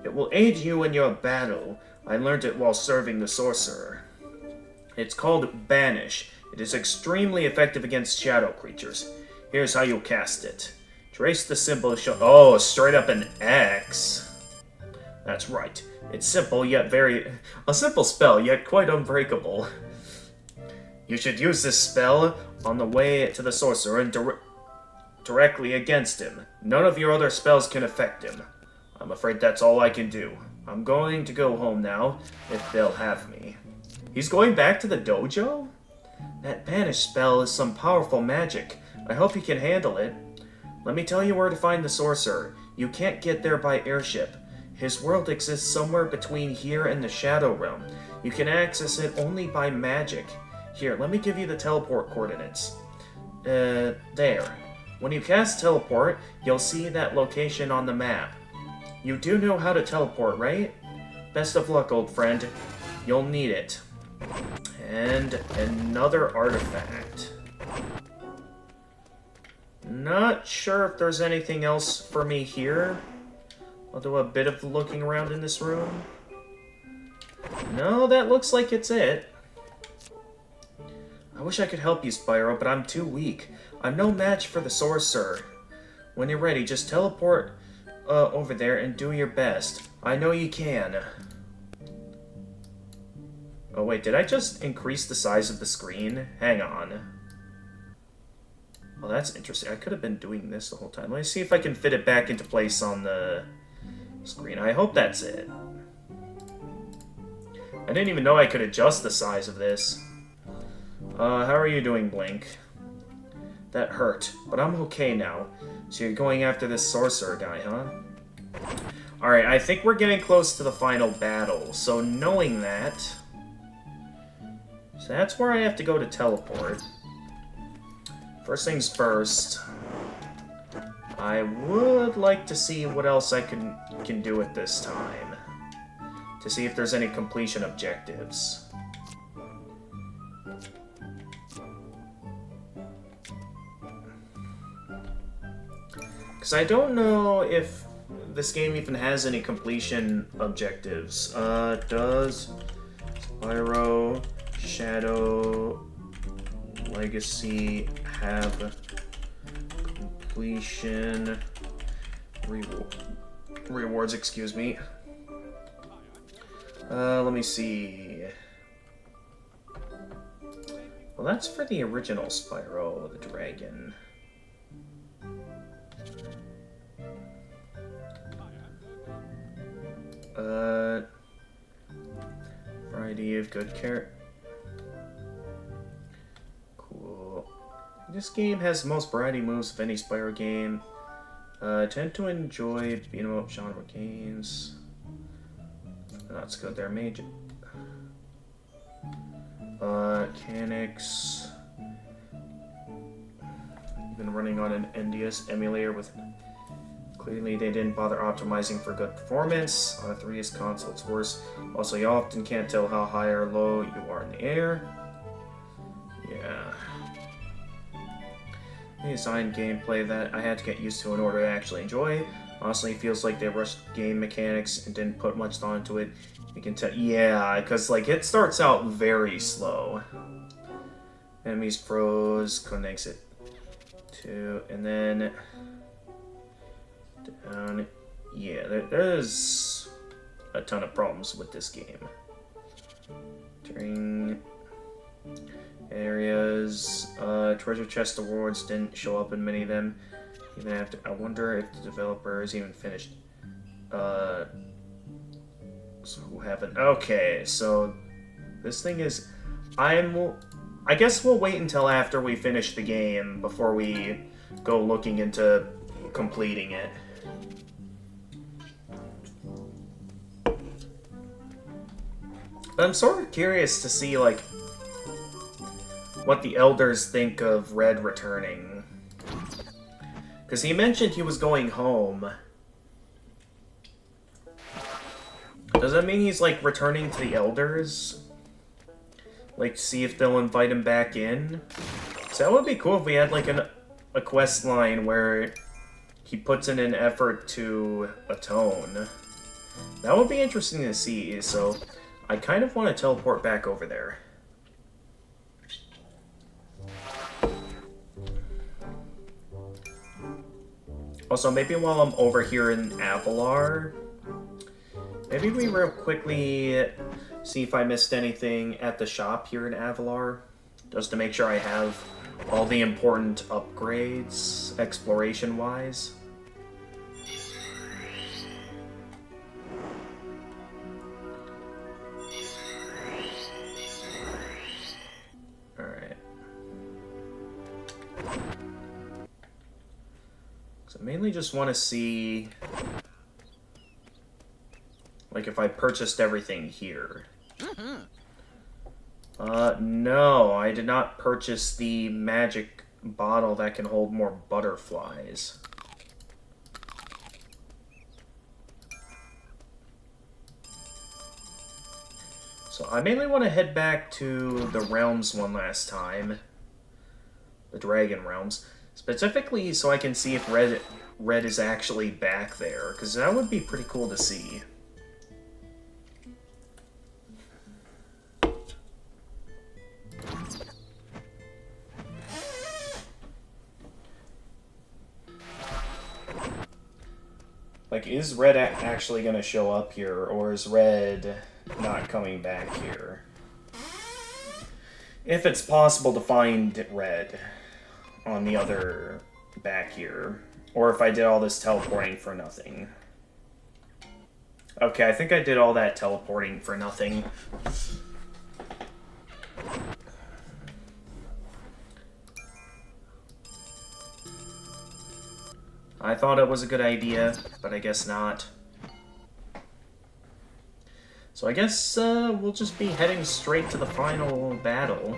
It will aid you in your battle. I learned it while serving the sorcerer. It's called Banish. It is extremely effective against shadow creatures. Here's how you'll cast it. Trace the symbol oh, straight up an X. That's right. It's simple, yet a simple spell, yet quite unbreakable. You should use this spell on the way to the sorcerer and directly against him. None of your other spells can affect him. I'm afraid that's all I can do. I'm going to go home now, if they'll have me. He's going back to the dojo? That banish spell is some powerful magic. I hope he can handle it. Let me tell you where to find the sorcerer. You can't get there by airship. His world exists somewhere between here and the Shadow Realm. You can access it only by magic. Here, let me give you the teleport coordinates. There. When you cast teleport, you'll see that location on the map. You do know how to teleport, right? Best of luck, old friend. You'll need it. And another artifact. Not sure if there's anything else for me here. I'll do a bit of looking around in this room. No, that looks like it's it. I wish I could help you, Spyro, but I'm too weak. I'm no match for the sorcerer. When you're ready, just teleport over there and do your best. I know you can. Oh wait, did I just increase the size of the screen? Hang on. Well, that's interesting. I could have been doing this the whole time. Let me see if I can fit it back into place on the screen. I hope that's it. I didn't even know I could adjust the size of this. How are you doing, Blink? That hurt, but I'm okay now. So you're going after this sorcerer guy, huh? Alright, I think we're getting close to the final battle. So knowing that... So that's where I have to go to teleport. First things first. I would like to see what else I can do at this time. To see if there's any completion objectives. Because I don't know if this game even has any completion objectives. Does Spyro Shadow Legacy have completion rewards, excuse me. Let me see. Well, that's for the original Spyro the Dragon. Variety of good characters. Cool. This game has the most variety moves of any Spyro game. I tend to enjoy beat 'em up genre games. That's good there, Major. Mechanics. Been running on an NDS emulator with. Clearly, they didn't bother optimizing for good performance. On a 3DS console, it's worse. Also, you often can't tell how high or low you are in the air. Yeah. They designed gameplay that I had to get used to in order to actually enjoy. Honestly, it feels like they rushed game mechanics and didn't put much thought into it. You can tell, yeah, because like it starts out very slow. Enemies froze, couldn't exit. Two, and then down. Yeah, there's a ton of problems with this game. During areas, treasure chest awards didn't show up in many of them. Even after, I wonder if the developers even finished. So who haven't? Okay, so this thing is, I guess we'll wait until after we finish the game before we go looking into completing it. But I'm sort of curious to see, like, what the elders think of Red returning. Because he mentioned he was going home. Does that mean he's, like, returning to the elders? Like, see if they'll invite him back in? So that would be cool if we had, like, a quest line where he puts in an effort to atone. That would be interesting to see, so I kind of want to teleport back over there. Also, maybe while I'm over here in Avalar, maybe we real quickly see if I missed anything at the shop here in Avalar, just to make sure I have all the important upgrades, exploration-wise. Alright. So I mainly just want to see, like, if I purchased everything here. No, I did not purchase the magic bottle that can hold more butterflies. So I mainly want to head back to the realms one last time. The Dragon Realms. Specifically so I can see if Red is actually back there, because that would be pretty cool to see. Like, is Red actually going to show up here, or is Red not coming back here? If it's possible to find Red on the other back here, or if I did all this teleporting for nothing. Okay, I think I did all that teleporting for nothing. I thought it was a good idea, but I guess not. So I guess we'll just be heading straight to the final battle.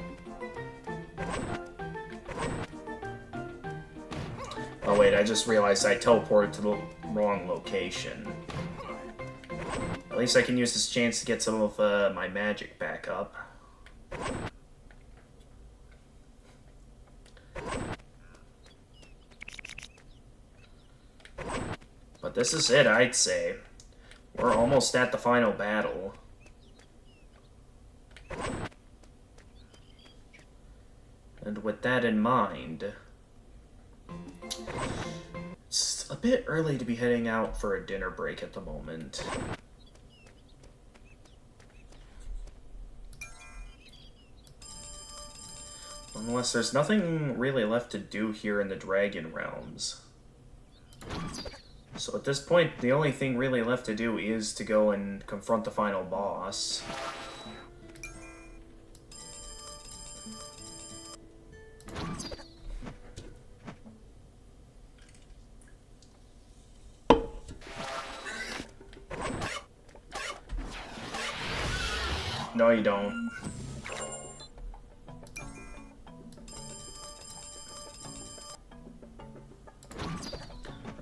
Oh wait, I just realized I teleported to the wrong location. At least I can use this chance to get some of my magic back up. But this is it, I'd say. We're almost at the final battle. And with that in mind, it's a bit early to be heading out for a dinner break at the moment. Unless there's nothing really left to do here in the Dragon Realms. So at this point, the only thing really left to do is to go and confront the final boss. No, you don't.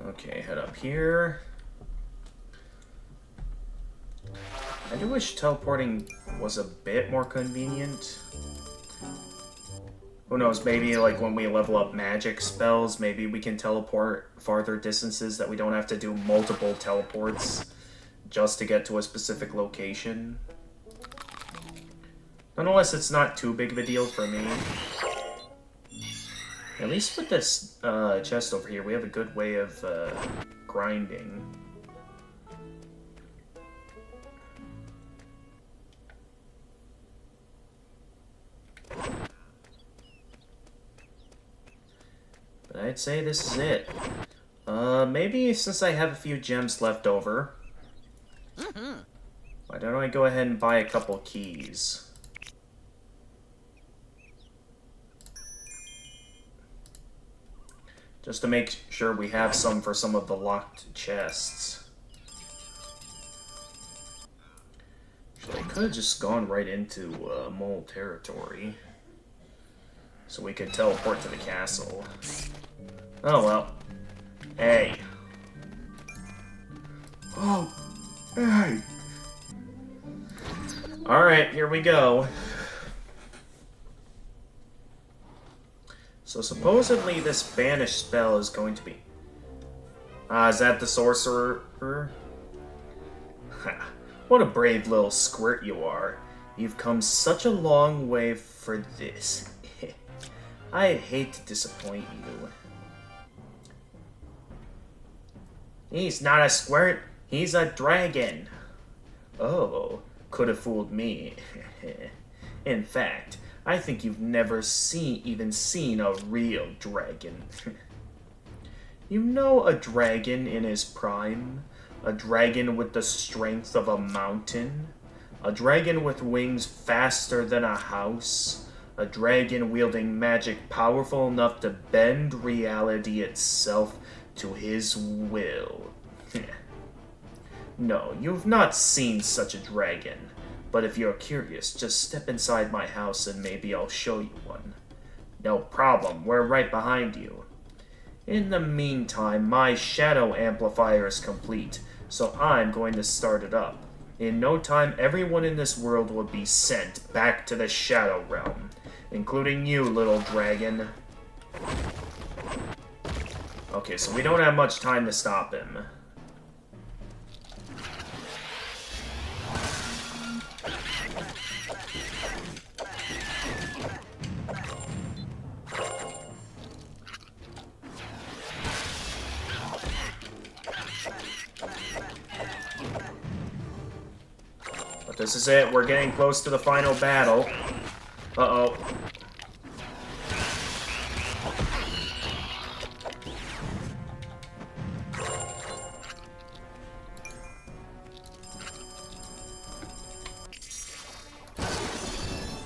Okay, head up here. I do wish teleporting was a bit more convenient. Who knows, maybe like when we level up magic spells, maybe we can teleport farther distances that we don't have to do multiple teleports just to get to a specific location. Nonetheless, it's not too big of a deal for me. At least with this chest over here, we have a good way of grinding. But I'd say this is it. Maybe since I have a few gems left over, why don't I go ahead and buy a couple keys? Just to make sure we have some for some of the locked chests. Actually, I could have just gone right into mole territory. So we could teleport to the castle. Oh well. Hey. Oh. Hey. Alright, here we go. So supposedly this banish spell is going to be... is that the sorcerer? Ha, what a brave little squirt you are. You've come such a long way for this. I hate to disappoint you. He's not a squirt, he's a dragon. Oh, could have fooled me. In fact, I think you've never even seen a real dragon. You know a dragon in his prime? A dragon with the strength of a mountain? A dragon with wings faster than a house? A dragon wielding magic powerful enough to bend reality itself to his will. No, you've not seen such a dragon. But if you're curious, just step inside my house and maybe I'll show you one. No problem, we're right behind you. In the meantime, my shadow amplifier is complete, so I'm going to start it up. In no time, everyone in this world will be sent back to the Shadow Realm, including you, little dragon. Okay, so we don't have much time to stop him. But this is it. We're getting close to the final battle. Uh-oh.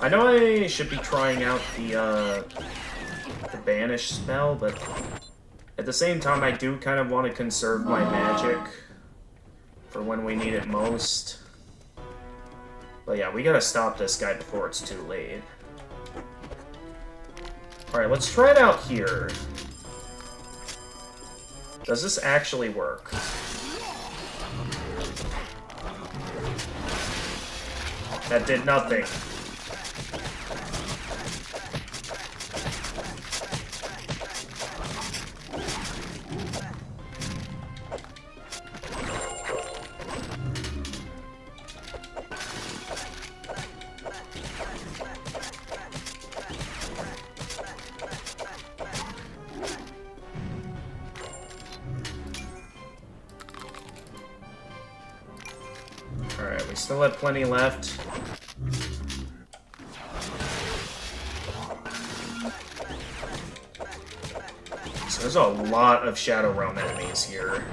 I know I should be trying out the banish spell, but at the same time I do kind of want to conserve my magic for when we need it most. But yeah, we gotta stop this guy before it's too late. Alright, let's try it out here. Does this actually work? That did nothing. Alright, we still have plenty left. So there's a lot of Shadow Realm enemies here.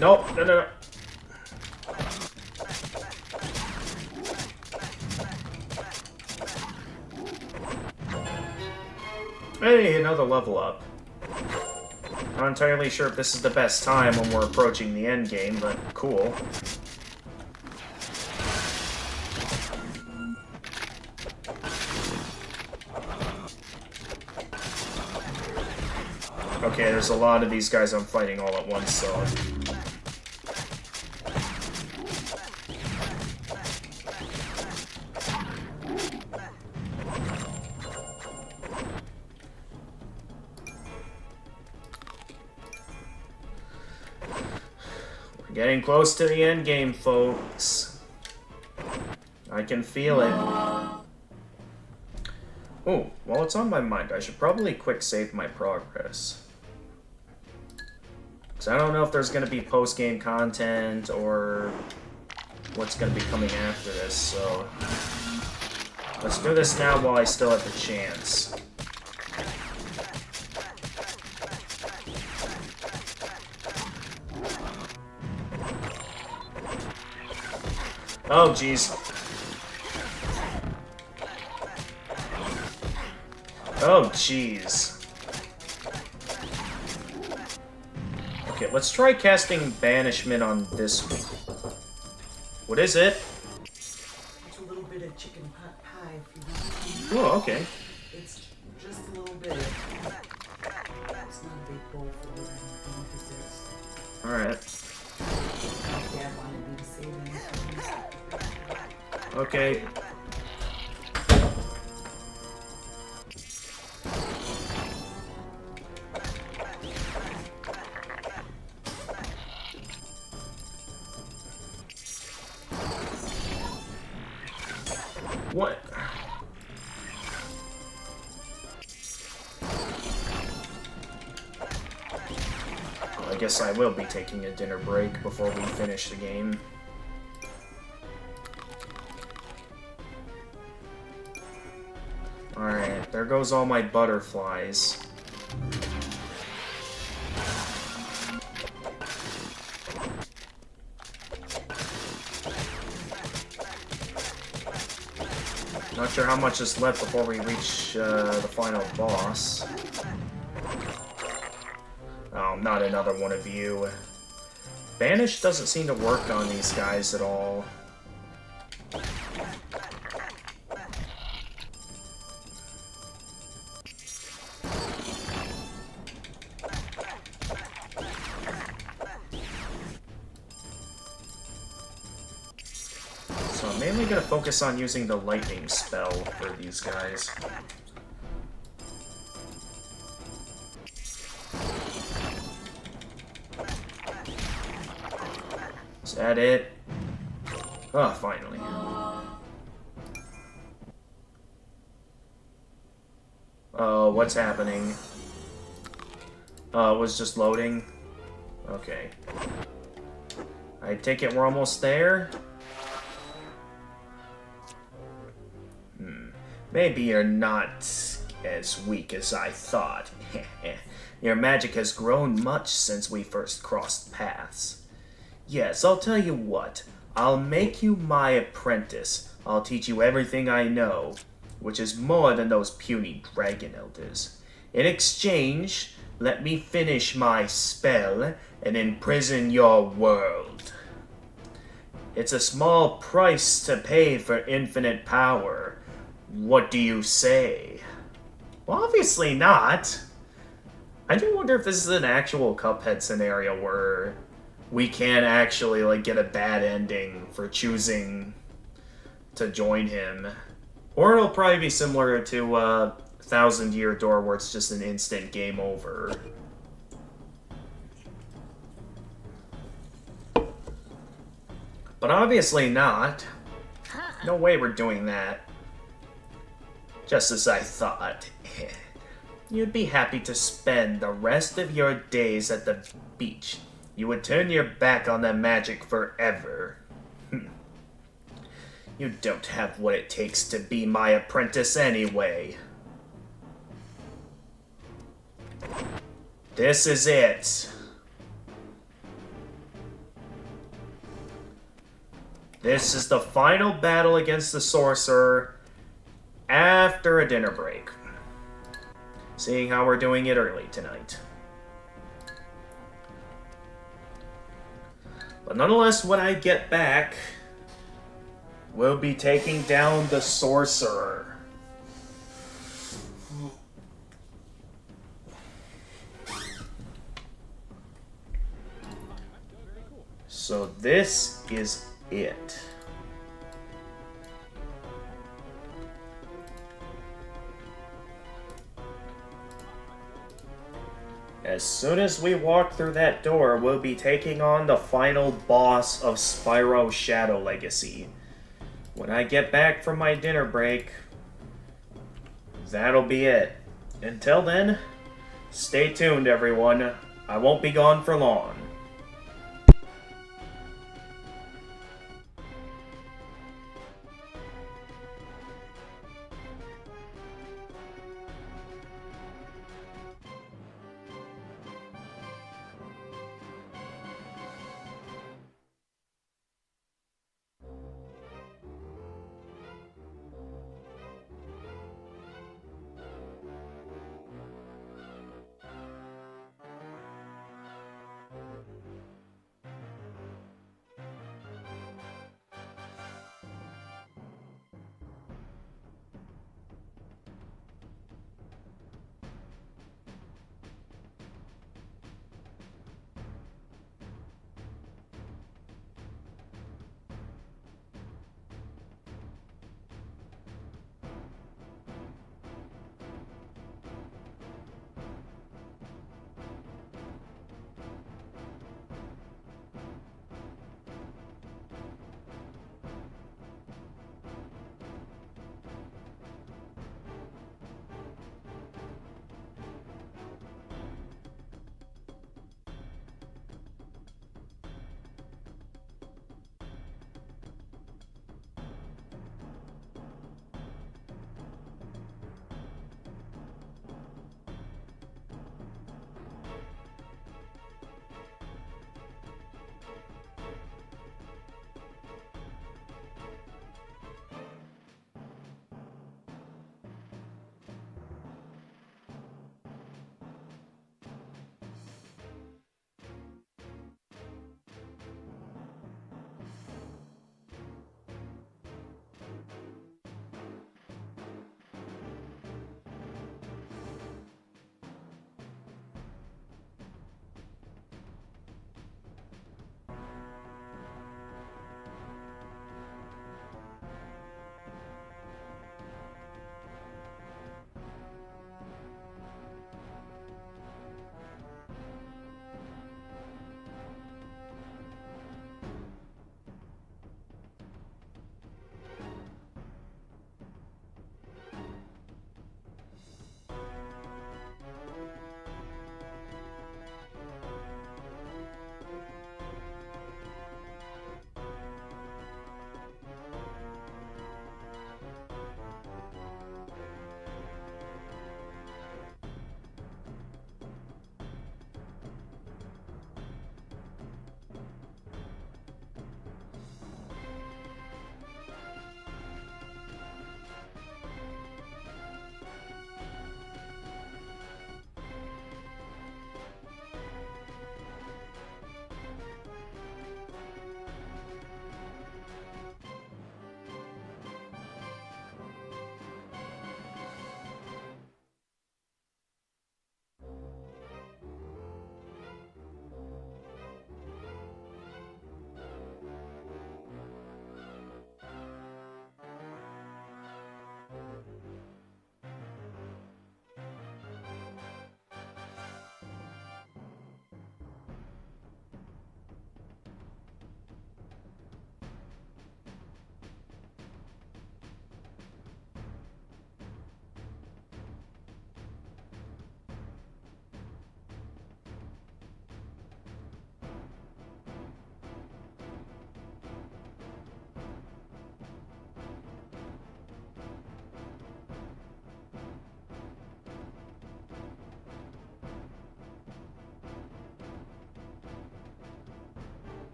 Nope, no. Hey, another level up. Not entirely sure if this is the best time when we're approaching the end game, but cool. Okay, there's a lot of these guys I'm fighting all at once, so... We're getting close to the end game, folks. I can feel it. Oh, while it's on my mind, I should probably quick save my progress. Because I don't know if there's going to be post-game content or what's going to be coming after this, so... Let's do this now while I still have the chance. Oh, jeez. Oh, jeez. Okay, let's try casting Banishment on this one. What is it? It's a little bit of chicken pot pie if you want. Oh, okay. It's just a little bit. It's not a big bowl full or anything because there's... Alright. Dad wanted me to save it. Okay. What? Well, I guess I will be taking a dinner break before we finish the game. Alright, there goes all my butterflies. Not sure how much is left before we reach the final boss. Oh not another one of you. Banish doesn't seem to work on these guys at all. So I'm mainly gonna focus on using the lightning spell for these guys. Is that it? Oh, finally. Oh, what's happening? Oh, it was just loading? Okay. I take it we're almost there? Maybe you're not as weak as I thought. Your magic has grown much since we first crossed paths. Yes, I'll tell you what. I'll make you my apprentice. I'll teach you everything I know, which is more than those puny dragon elders. In exchange, let me finish my spell and imprison your world. It's a small price to pay for infinite power. What do you say? Well, obviously not. I do wonder if this is an actual Cuphead scenario where we can actually, like, get a bad ending for choosing to join him. Or it'll probably be similar to Thousand Year Door, where it's just an instant game over. But obviously not. No way we're doing that. Just as I thought. You'd be happy to spend the rest of your days at the beach. You would turn your back on the magic forever. You don't have what it takes to be my apprentice anyway. This is it. This is the final battle against the sorcerer after a dinner break. Seeing how we're doing it early tonight. But nonetheless, when I get back, we'll be taking down the sorcerer. So this is it. As soon as we walk through that door, we'll be taking on the final boss of Spyro Shadow Legacy. When I get back from my dinner break, that'll be it. Until then, stay tuned, everyone. I won't be gone for long.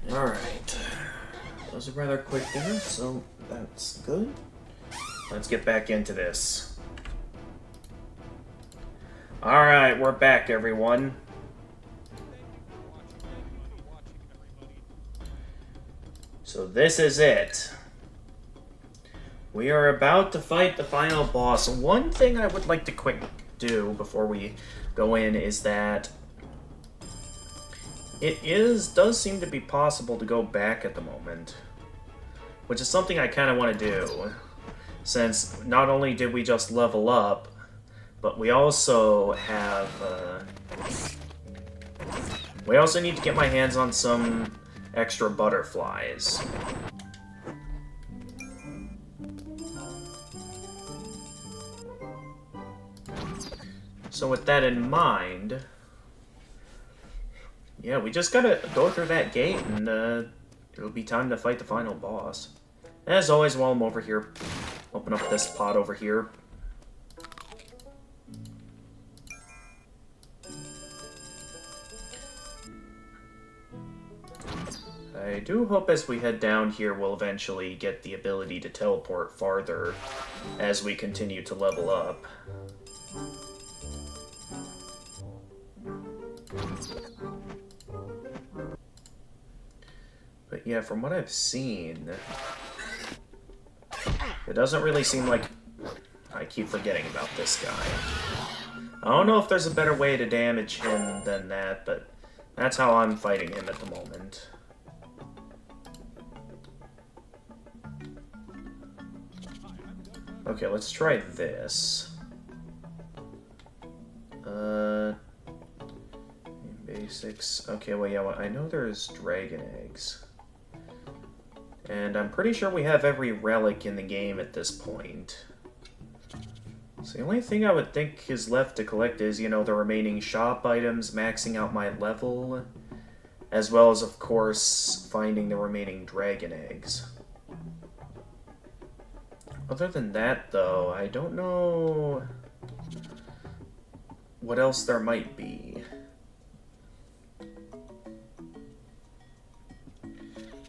Alright. That was a rather quick dinner, so that's good. Let's get back into this. Alright, we're back, everyone. So this is it. We are about to fight the final boss. One thing I would like to quick do before we go in is that does seem to be possible to go back at the moment, which is something I kind of want to do, since not only did we just level up, but we also have, we also need to get my hands on some extra butterflies. So with that in mind, yeah, we just gotta go through that gate, and it'll be time to fight the final boss. As always, while I'm over here, open up this pot over here. I do hope as we head down here, we'll eventually get the ability to teleport farther as we continue to level up. But yeah, from what I've seen, it doesn't really seem like... I keep forgetting about this guy. I don't know if there's a better way to damage him than that, but that's how I'm fighting him at the moment. Okay, let's try this. Basics. Okay, well, yeah, well, I know there's dragon eggs. And I'm pretty sure we have every relic in the game at this point. So the only thing I would think is left to collect is, you know, the remaining shop items, maxing out my level, as well as, of course, finding the remaining dragon eggs. Other than that, though, I don't know what else there might be.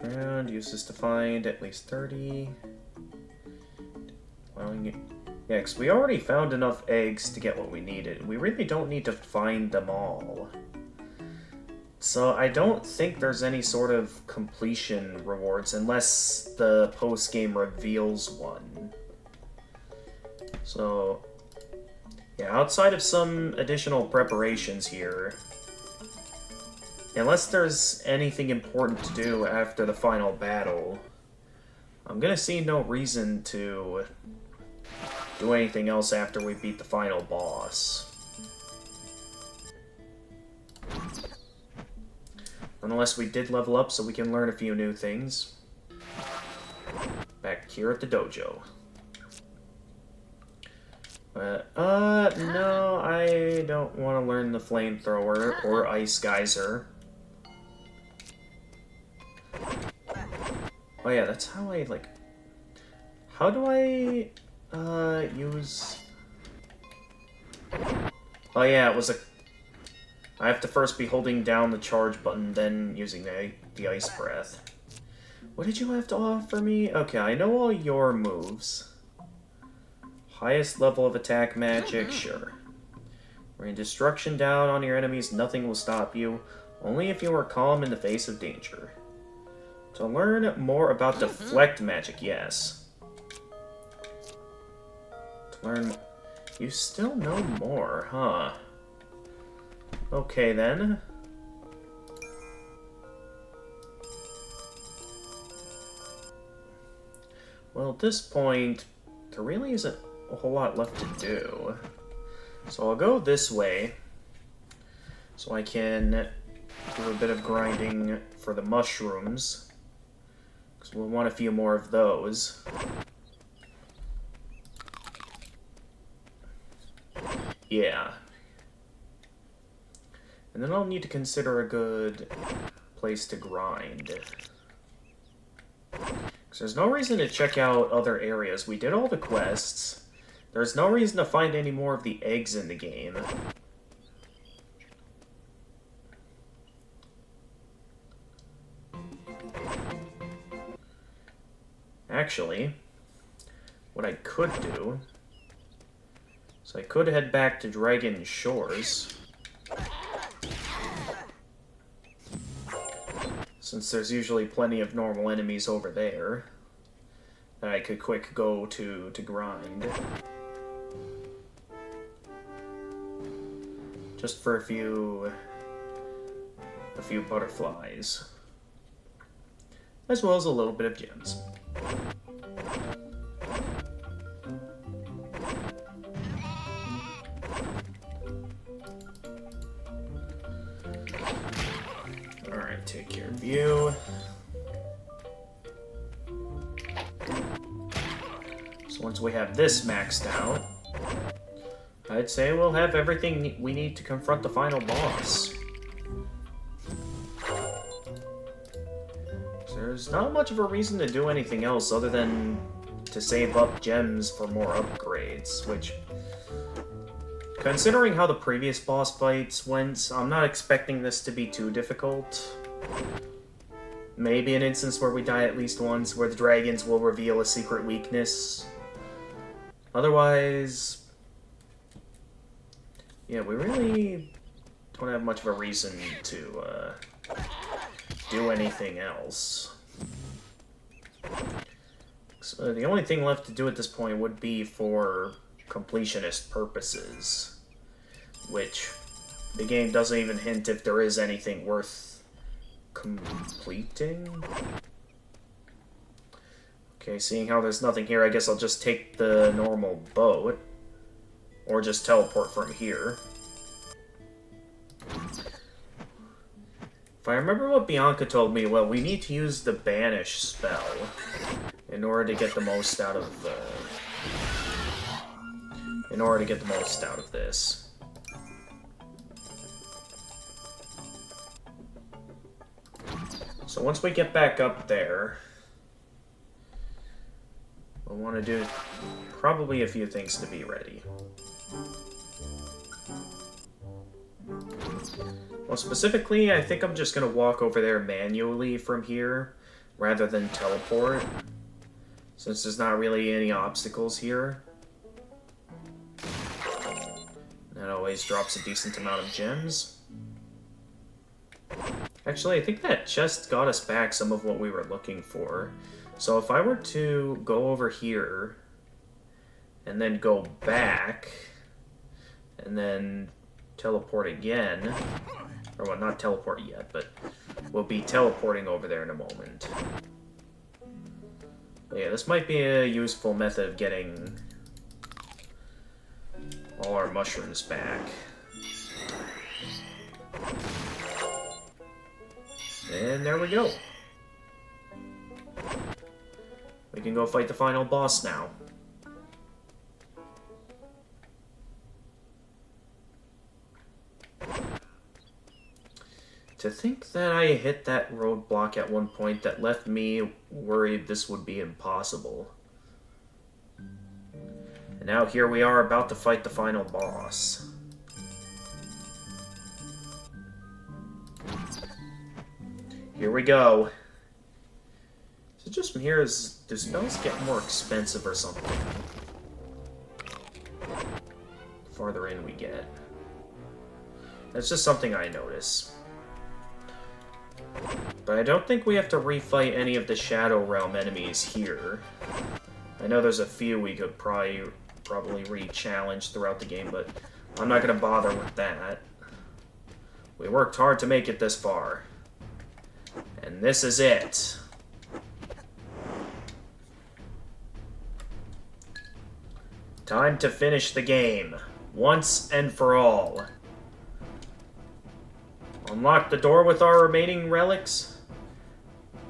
And use this to find at least 30. Allowing it. Yeah, because we already found enough eggs to get what we needed. We really don't need to find them all. So I don't think there's any sort of completion rewards unless the post-game reveals one. So, yeah, outside of some additional preparations here, unless there's anything important to do after the final battle, I'm gonna see no reason to do anything else after we beat the final boss. Unless we did level up so we can learn a few new things. Back here at the dojo. No, I don't want to learn the flamethrower or ice geyser. Oh yeah, that's how I, like... How do I, use... Oh yeah, it was a... I have to first be holding down the charge button, then using the ice breath. What did you have to offer me? Okay, I know all your moves. Highest level of attack magic, sure. Rain destruction down on your enemies, nothing will stop you. Only if you are calm in the face of danger. To learn more about deflect magic, yes. To learn... You still know more, huh? Okay, then. Well, at this point, there really isn't a whole lot left to do. So I'll go this way, so I can do a bit of grinding for the mushrooms, because we'll want a few more of those. Yeah. And then I'll need to consider a good place to grind. Because there's no reason to check out other areas. We did all the quests. There's no reason to find any more of the eggs in the game. Actually, what I could do... So I could head back to Dragon Shores. Since there's usually plenty of normal enemies over there. That I could quick go to grind. Just for a few butterflies. As well as a little bit of gems. Alright, take care of you. So once we have this maxed out, I'd say we'll have everything we need to confront the final boss. There's not much of a reason to do anything else other than to save up gems for more upgrades, which, considering how the previous boss fights went, I'm not expecting this to be too difficult. Maybe an instance where we die at least once, where the dragons will reveal a secret weakness. Otherwise, yeah, we really don't have much of a reason to do anything else. So the only thing left to do at this point would be for completionist purposes, which the game doesn't even hint if there is anything worth completing. Okay, seeing how there's nothing here, I guess I'll just take the normal boat, or just teleport from here. If I remember what Bianca told me, well, we need to use the Banish spell in order to get the most out of this. So once we get back up there, we'll want to do probably a few things to be ready. Well, specifically, I think I'm just going to walk over there manually from here, rather than teleport, since there's not really any obstacles here. That always drops a decent amount of gems. Actually, I think that chest got us back some of what we were looking for. So if I were to go over here, and then go back, and then teleport again... Or, well, not teleport yet, but we'll be teleporting over there in a moment. But yeah, this might be a useful method of getting all our mushrooms back. And there we go. We can go fight the final boss now. To think that I hit that roadblock at one point that left me worried this would be impossible. And now here we are about to fight the final boss. Here we go. So just from here, do spells get more expensive or something? The farther in we get. That's just something I notice. But I don't think we have to refight any of the Shadow Realm enemies here. I know there's a few we could probably re-challenge throughout the game, but I'm not going to bother with that. We worked hard to make it this far. And this is it. Time to finish the game, once and for all. Unlock the door with our remaining relics?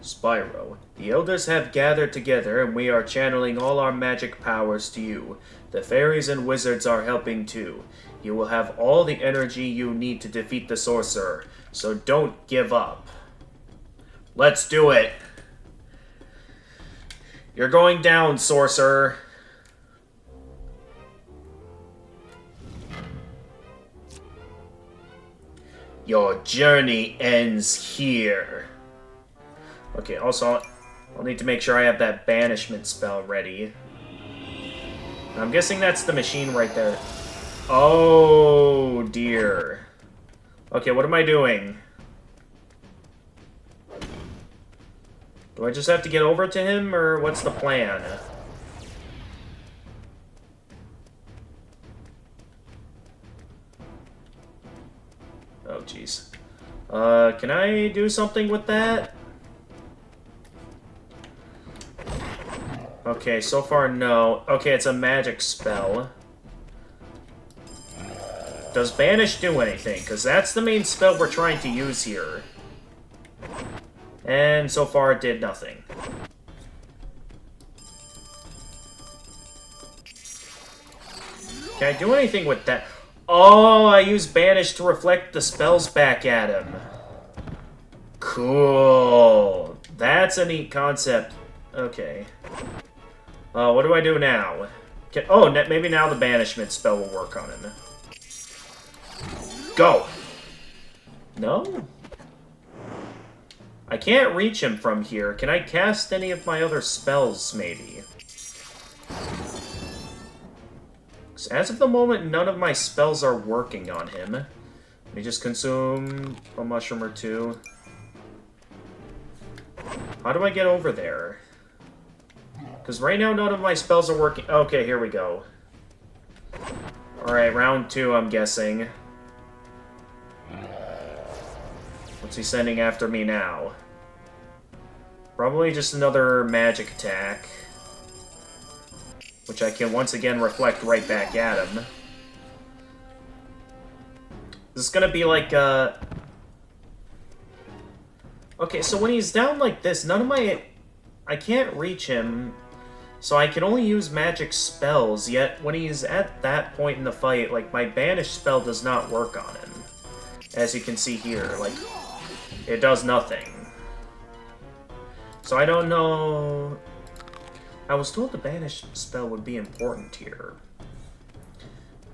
Spyro, the elders have gathered together and we are channeling all our magic powers to you. The fairies and wizards are helping too. You will have all the energy you need to defeat the sorcerer, so don't give up. Let's do it! You're going down, sorcerer. Your journey ends here. Okay, also, I'll need to make sure I have that banishment spell ready. I'm guessing that's the machine right there. Oh, dear. Okay, what am I doing? Do I just have to get over to him, or what's the plan? Oh, jeez. Can I do something with that? Okay, so far, no. Okay, it's a magic spell. Does Banish do anything? Because that's the main spell we're trying to use here. And so far, it did nothing. Can I do anything with that? Oh, I use Banish to reflect the spells back at him. Cool. That's a neat concept. Okay. What do I do now? Oh, maybe now the banishment spell will work on him. Go! No? I can't reach him from here. Can I cast any of my other spells, maybe? As of the moment, none of my spells are working on him. Let me just consume a mushroom or two. How do I get over there? Because right now, none of my spells are working. Okay, here we go. Alright, round 2, I'm guessing. What's he sending after me now? Probably just another magic attack. Which I can once again reflect right back at him. This is gonna be like, Okay, so when he's down like this, none of my... I can't reach him, so I can only use magic spells, yet when he's at that point in the fight, like, my banish spell does not work on him. As you can see here, like, it does nothing. So I don't know... I was told the banish spell would be important here.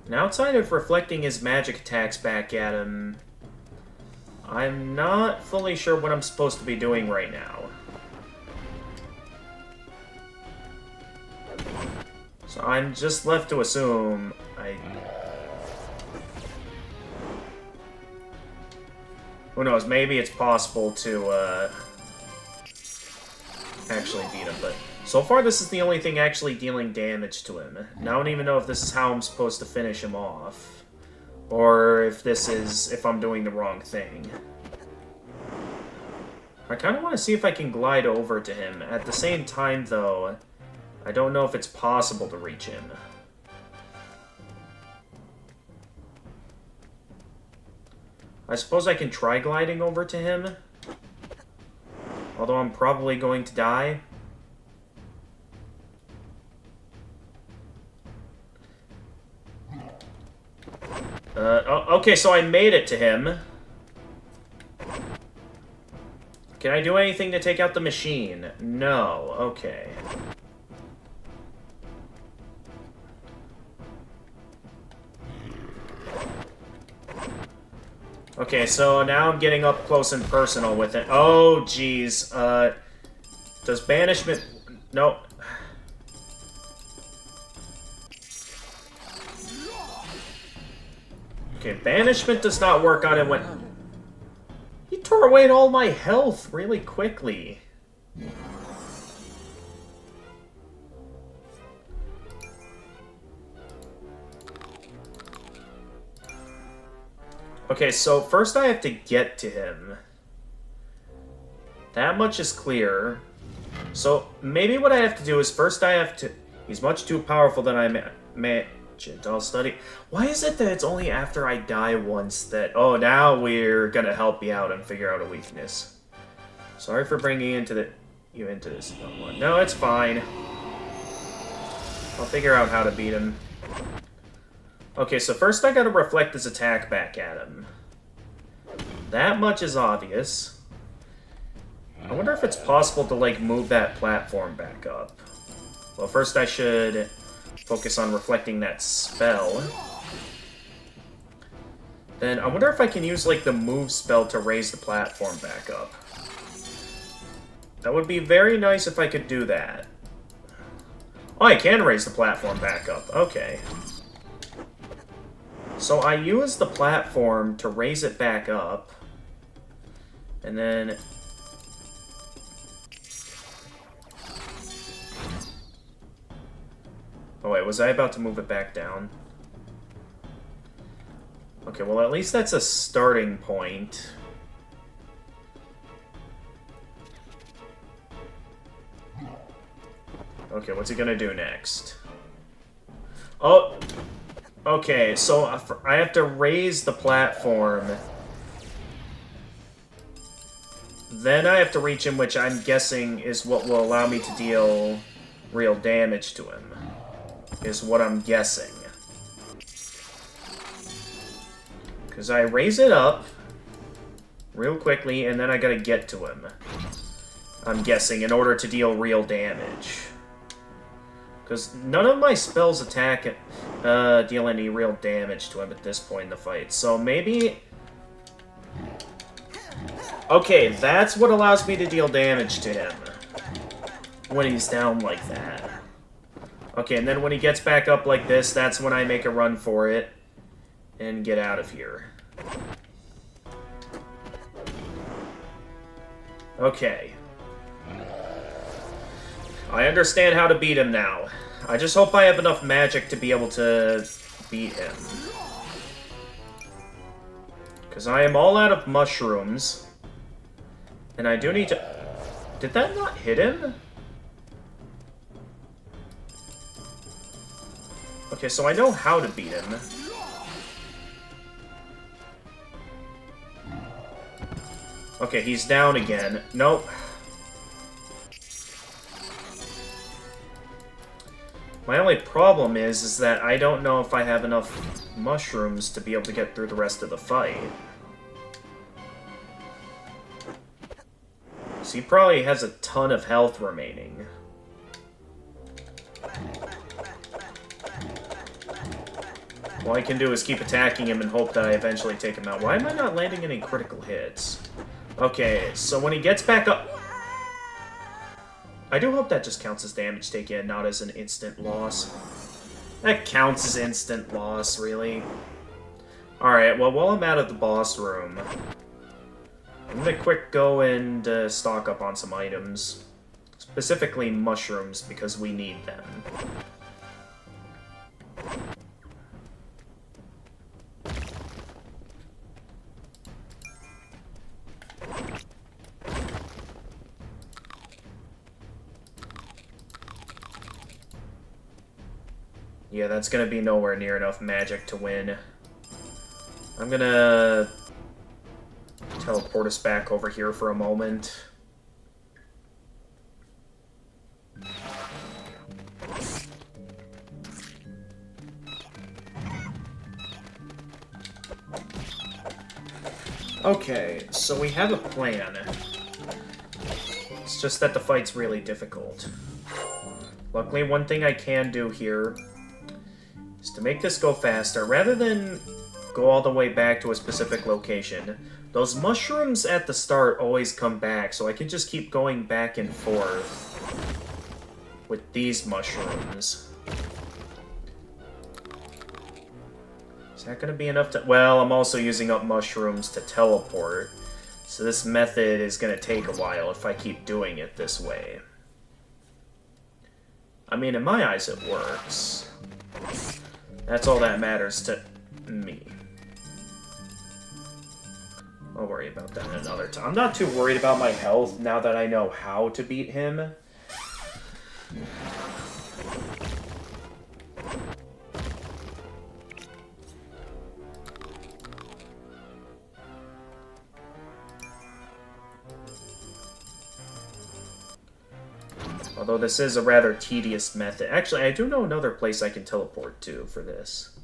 And outside of reflecting his magic attacks back at him, I'm not fully sure what I'm supposed to be doing right now. So I'm just left to assume Who knows, maybe it's possible to, actually beat him, but... So far, this is the only thing actually dealing damage to him. Now, I don't even know if this is how I'm supposed to finish him off. Or if if I'm doing the wrong thing. I kind of want to see if I can glide over to him. At the same time, though, I don't know if it's possible to reach him. I suppose I can try gliding over to him. Although I'm probably going to die. Okay, so I made it to him. Can I do anything to take out the machine? No. Okay. Okay, so now I'm getting up close and personal with it. Oh, jeez. Does banishment... No. Okay, banishment does not work on him when... He tore away all my health really quickly. Okay, so first I have to get to him. That much is clear. So maybe what I have to do is first I have to... He's much too powerful than I imagined. I'll study. Why is it that it's only after I die once that... Oh, now we're gonna help you out and figure out a weakness. Sorry for bringing you into this. No, it's fine. I'll figure out how to beat him. Okay, so first I gotta reflect his attack back at him. That much is obvious. I wonder if it's possible to, like, move that platform back up. Well, first I should focus on reflecting that spell. Then I wonder if I can use, like, the move spell to raise the platform back up. That would be very nice if I could do that. Oh, I can raise the platform back up. Okay. So I use the platform to raise it back up. And then... Oh wait, was I about to move it back down? Okay, well at least that's a starting point. Okay, what's he gonna do next? Oh! Okay, so I have to raise the platform. Then I have to reach him, which I'm guessing is what will allow me to deal real damage to him. Is what I'm guessing. Because I raise it up real quickly, and then I gotta get to him. I'm guessing, in order to deal real damage. Because none of my spells deal any real damage to him at this point in the fight. So maybe... Okay, that's what allows me to deal damage to him. When he's down like that. Okay, and then when he gets back up like this, that's when I make a run for it. And get out of here. Okay. I understand how to beat him now. I just hope I have enough magic to be able to beat him. Because I am all out of mushrooms. And I do need to... Did that not hit him? Okay, so I know how to beat him. Okay, he's down again. Nope. My only problem is that I don't know if I have enough mushrooms to be able to get through the rest of the fight. So he probably has a ton of health remaining. All I can do is keep attacking him and hope that I eventually take him out. Why am I not landing any critical hits? Okay, so when he gets back up... I do hope that just counts as damage taken, not as an instant loss. That counts as instant loss, really. Alright, well, while I'm out of the boss room, I'm gonna quick go and stock up on some items. Specifically mushrooms, because we need them. Yeah, that's gonna be nowhere near enough magic to win. I'm gonna teleport us back over here for a moment. Okay, so we have a plan. It's just that the fight's really difficult. Luckily, one thing I can do here is to make this go faster. Rather than go all the way back to a specific location, those mushrooms at the start always come back, so I can just keep going back and forth with these mushrooms. Is that going to be enough to... Well, I'm also using up mushrooms to teleport, so this method is going to take a while if I keep doing it this way. I mean, in my eyes, it works. That's all that matters to me. I'll worry about that another time. I'm not too worried about my health now that I know how to beat him. Although this is a rather tedious method. Actually, I do know another place I can teleport to for this.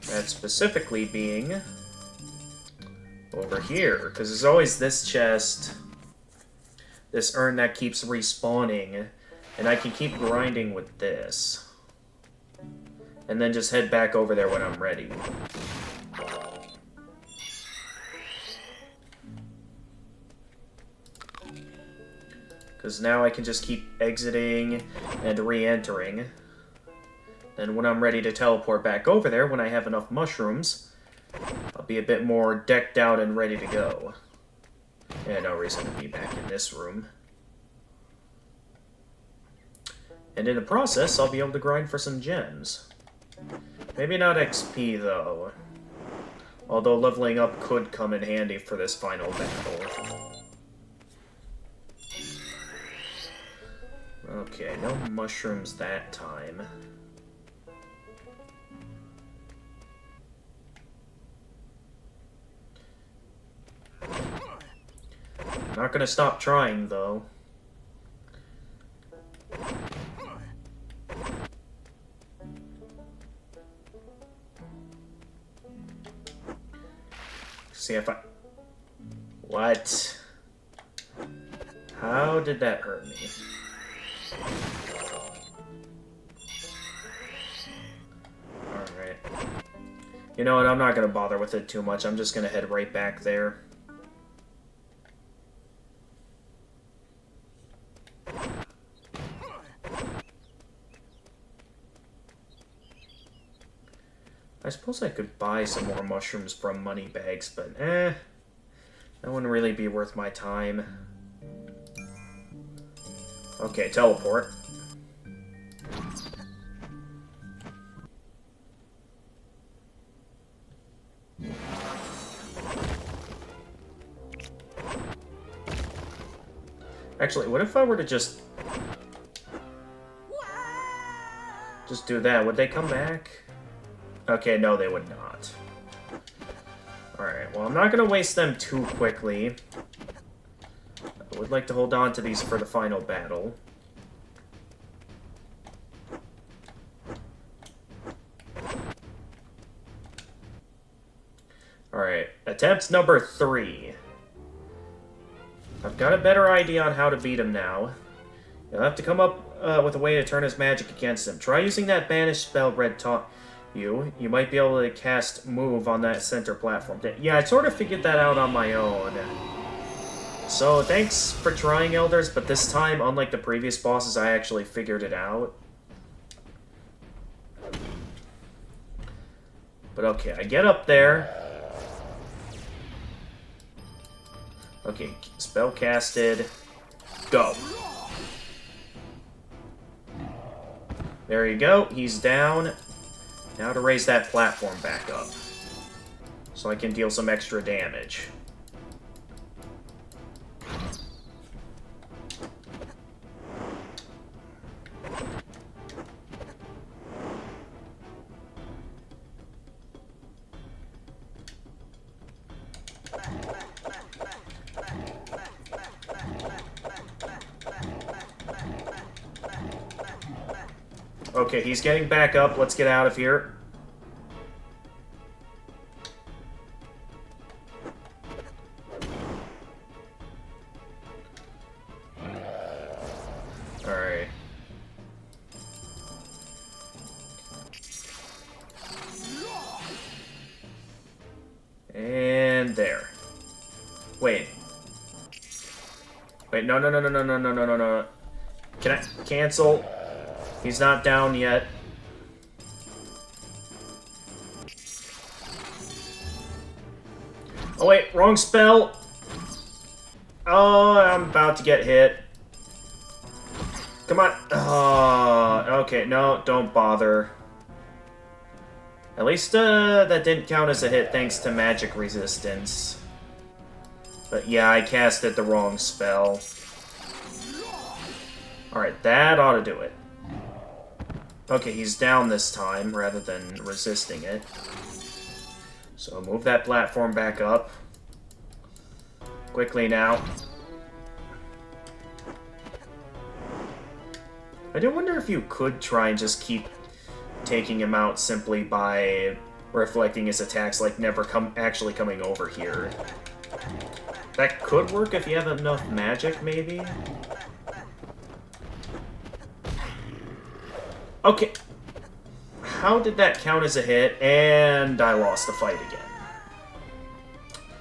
That specifically being over here, because there's always this chest, this urn that keeps respawning, and I can keep grinding with this. And then just head back over there when I'm ready. Because now I can just keep exiting and re-entering. Then when I'm ready to teleport back over there, when I have enough mushrooms, I'll be a bit more decked out and ready to go. Yeah, no reason to be back in this room. And in the process, I'll be able to grind for some gems. Maybe not XP, though. Although leveling up could come in handy for this final battle. Okay, no mushrooms that time. Not gonna stop trying, though. See if I... What? How did that hurt me? Alright. You know what, I'm not gonna bother with it too much. I'm just gonna head right back there. I suppose I could buy some more mushrooms from money bags, but that wouldn't really be worth my time. Okay, teleport. Actually, what if I were to just do that? Would they come back? Okay, no, they would not. Alright, well, I'm not going to waste them too quickly. I would like to hold on to these for the final battle. Alright, attempt number 3. I've got a better idea on how to beat him now. You'll have to come up with a way to turn his magic against him. Try using that banish spell Red taught you. You might be able to cast Move on that center platform. Yeah, I sort of figured that out on my own. So, thanks for trying, Elders, but this time, unlike the previous bosses, I actually figured it out. But okay, I get up there. Okay, spell casted. Go. There you go, he's down. Now to raise that platform back up. So I can deal some extra damage. Okay, he's getting back up. Let's get out of here. Alright. And there. Wait. Wait, no. Can I cancel? He's not down yet. Oh wait, wrong spell. Oh, I'm about to get hit. Come on. Oh, okay, no, don't bother. At least that didn't count as a hit thanks to magic resistance. But yeah, I casted the wrong spell. Alright, that ought to do it. Okay, he's down this time, rather than resisting it. So move that platform back up. Quickly now. I do wonder if you could try and just keep taking him out simply by reflecting his attacks, like never actually coming over here. That could work if you have enough magic, maybe? Okay. How did that count as a hit? And I lost the fight again.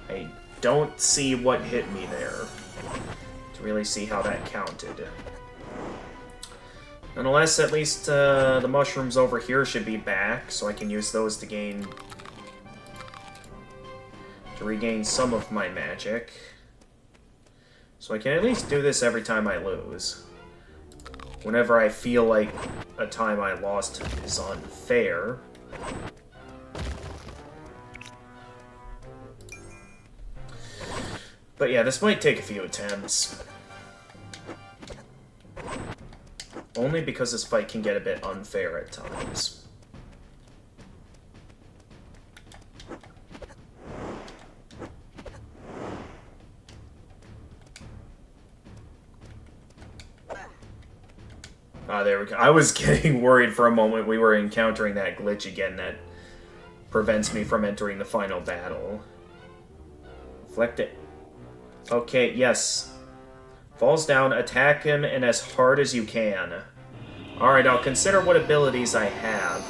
I don't see what hit me there. To really see how that counted. Nonetheless, at least the mushrooms over here should be back, so I can use those to regain some of my magic. So I can at least do this every time I lose. Whenever I feel like a time I lost is unfair. But yeah, this might take a few attempts. Only because this fight can get a bit unfair at times. Ah, there we go. I was getting worried for a moment we were encountering that glitch again that prevents me from entering the final battle. Reflect it. Okay, yes. Falls down, attack him, and as hard as you can. Alright, I'll consider what abilities I have.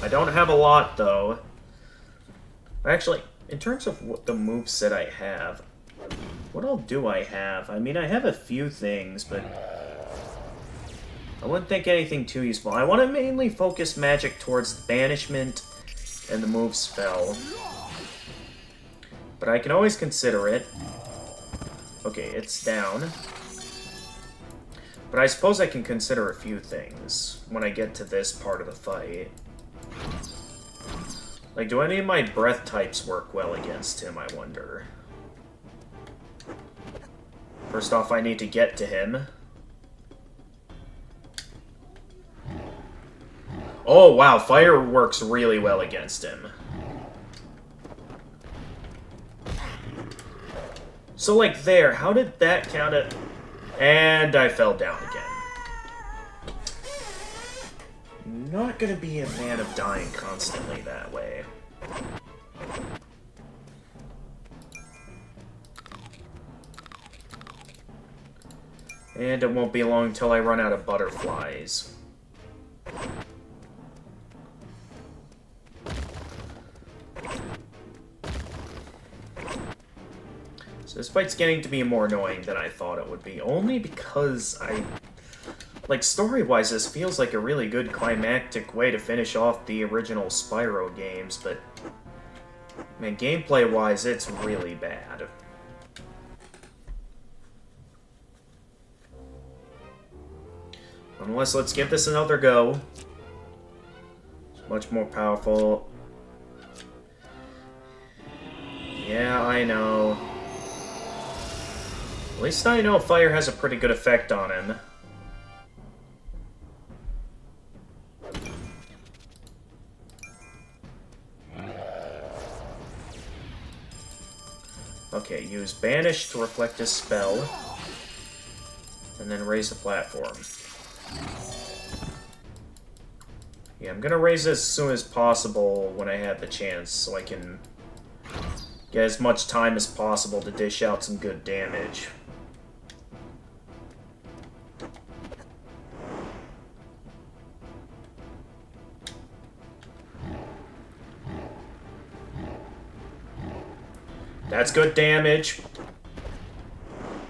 I don't have a lot, though. Actually, in terms of what the moveset I have, what all do I have? I mean, I have a few things, but I wouldn't think anything too useful. I want to mainly focus magic towards banishment and the move spell. But I can always consider it. Okay, it's down. But I suppose I can consider a few things when I get to this part of the fight. Like, do any of my breath types work well against him, I wonder? First off, I need to get to him. Oh, wow, fire works really well against him. So, like, there, how did that count it? And I fell down again. Not gonna be a fan of dying constantly that way. And it won't be long till I run out of butterflies. So this fight's getting to be more annoying than I thought it would be, only because like, story-wise, this feels like a really good climactic way to finish off the original Spyro games, but, man, gameplay-wise, it's really bad. Unless, let's give this another go. It's much more powerful. Yeah, I know. At least I know fire has a pretty good effect on him. Okay, use Banish to reflect his spell. And then raise the platform. Yeah, I'm gonna raise this as soon as possible when I have the chance, so I can get as much time as possible to dish out some good damage. That's good damage.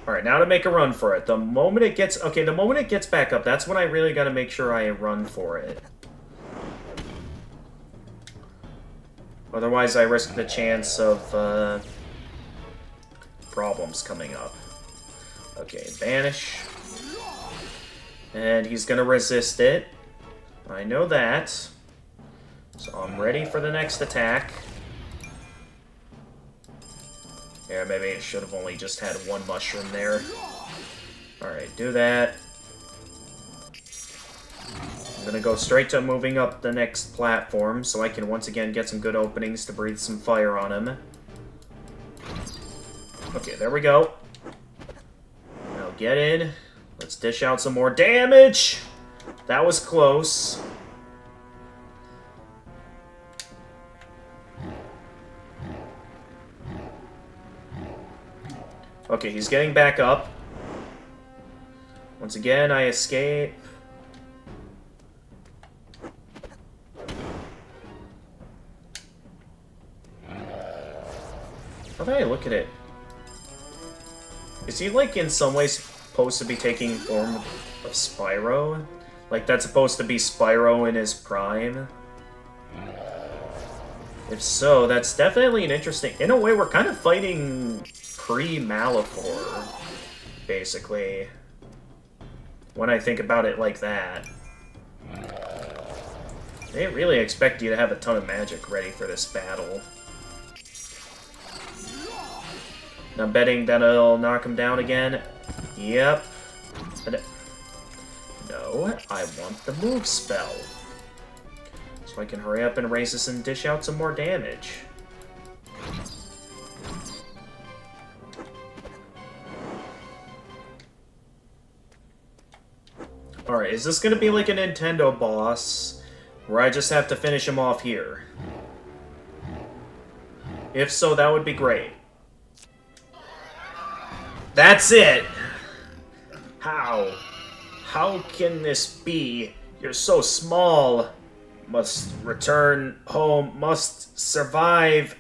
Alright, now to make a run for it. The moment it gets... Okay, the moment it gets back up, that's when I really gotta make sure I run for it. Otherwise, I risk the chance of, problems coming up. Okay, Banish. And he's gonna resist it. I know that. So I'm ready for the next attack. Yeah, maybe it should have only just had one mushroom there. Alright, do that. I'm gonna go straight to moving up the next platform, so I can once again get some good openings to breathe some fire on him. Okay, there we go. Now get in. Let's dish out some more damage! That was close. Okay, he's getting back up. Once again, I escape. How do I look at it? Is he, like, in some ways supposed to be taking form of Spyro? Like, that's supposed to be Spyro in his prime? If so, that's definitely an interesting... In a way, we're kind of fighting pre-Malifor, basically. When I think about it like that. They really expect you to have a ton of magic ready for this battle. I'm betting that it'll knock him down again. Yep. No, I want the move spell. So I can hurry up and raise this and dish out some more damage. Alright, is this gonna be like a Nintendo boss, where I just have to finish him off here? If so, that would be great. That's it! How? How can this be? You're so small. Must return home, must survive.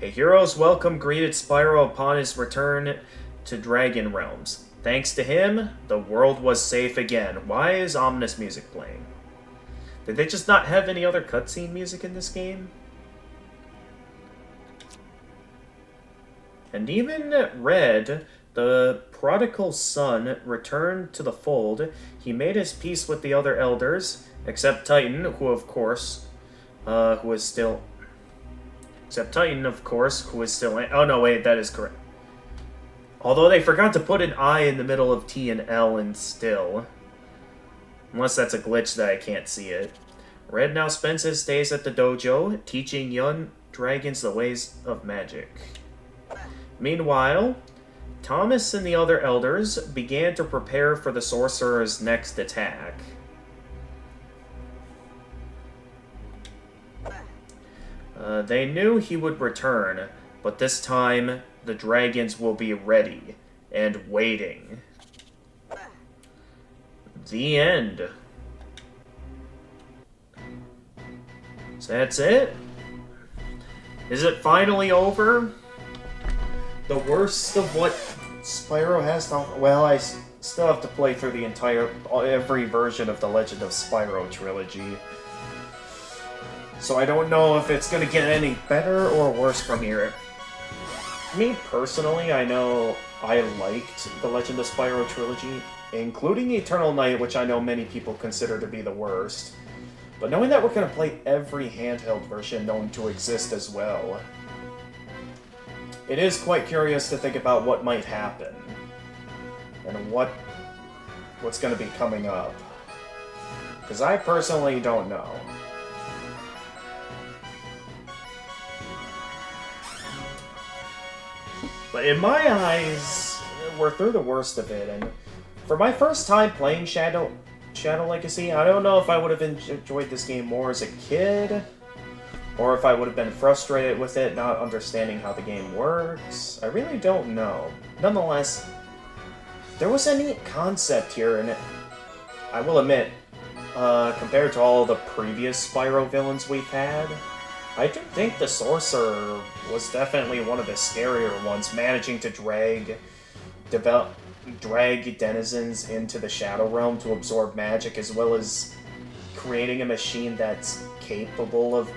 A hero's welcome greeted Spyro upon his return to Dragon Realms. Thanks to him, the world was safe again. Why is ominous music playing? Did they just not have any other cutscene music in this game? And even Red, the prodigal son, returned to the fold. He made his peace with the other elders, except Titan, who of course, who is still... Except Titan, of course, who is still... Oh no, wait, that is correct. Although they forgot to put an I in the middle of T and L in still. Unless that's a glitch that I can't see it. Red now spends his days at the dojo, teaching young dragons the ways of magic. Meanwhile, Thomas and the other elders began to prepare for the sorcerer's next attack. They knew he would return, but this time the dragons will be ready and waiting. The end. So that's it? Is it finally over? The worst of what Spyro has to offer? Well, I still have to play through every version of the Legend of Spyro trilogy. So I don't know if it's gonna get any better or worse from here. Me personally, I know I liked the Legend of Spyro trilogy, including Eternal Night, which I know many people consider to be the worst. But knowing that we're gonna play every handheld version known to exist as well, it is quite curious to think about what might happen, and what's going to be coming up. Because I personally don't know. But in my eyes, we're through the worst of it, and for my first time playing Shadow Legacy, I don't know if I would have enjoyed this game more as a kid, or if I would have been frustrated with it, not understanding how the game works. I really don't know. Nonetheless, there was a neat concept here, and I will admit, compared to all the previous Spyro villains we've had, I do think the Sorcerer was definitely one of the scarier ones, managing to drag denizens into the Shadow Realm to absorb magic, as well as creating a machine that's capable of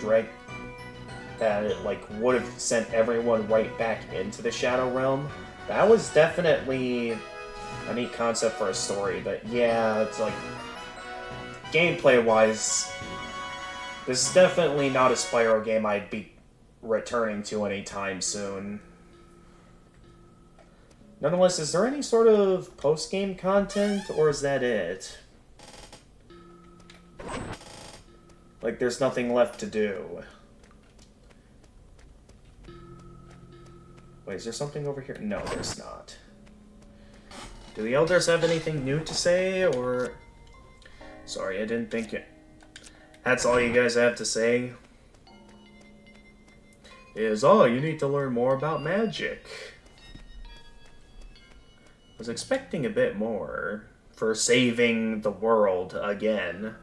that it, like, would have sent everyone right back into the Shadow Realm. That was definitely a neat concept for a story, but yeah, it's like, gameplay-wise, this is definitely not a Spyro game I'd be returning to anytime soon. Nonetheless, is there any sort of post-game content, or is that it? Like, there's nothing left to do. Wait, is there something over here? No, there's not. Do the elders have anything new to say, or... Sorry, I didn't think it... That's all you guys have to say? Oh, you need to learn more about magic. I was expecting a bit more for saving the world again.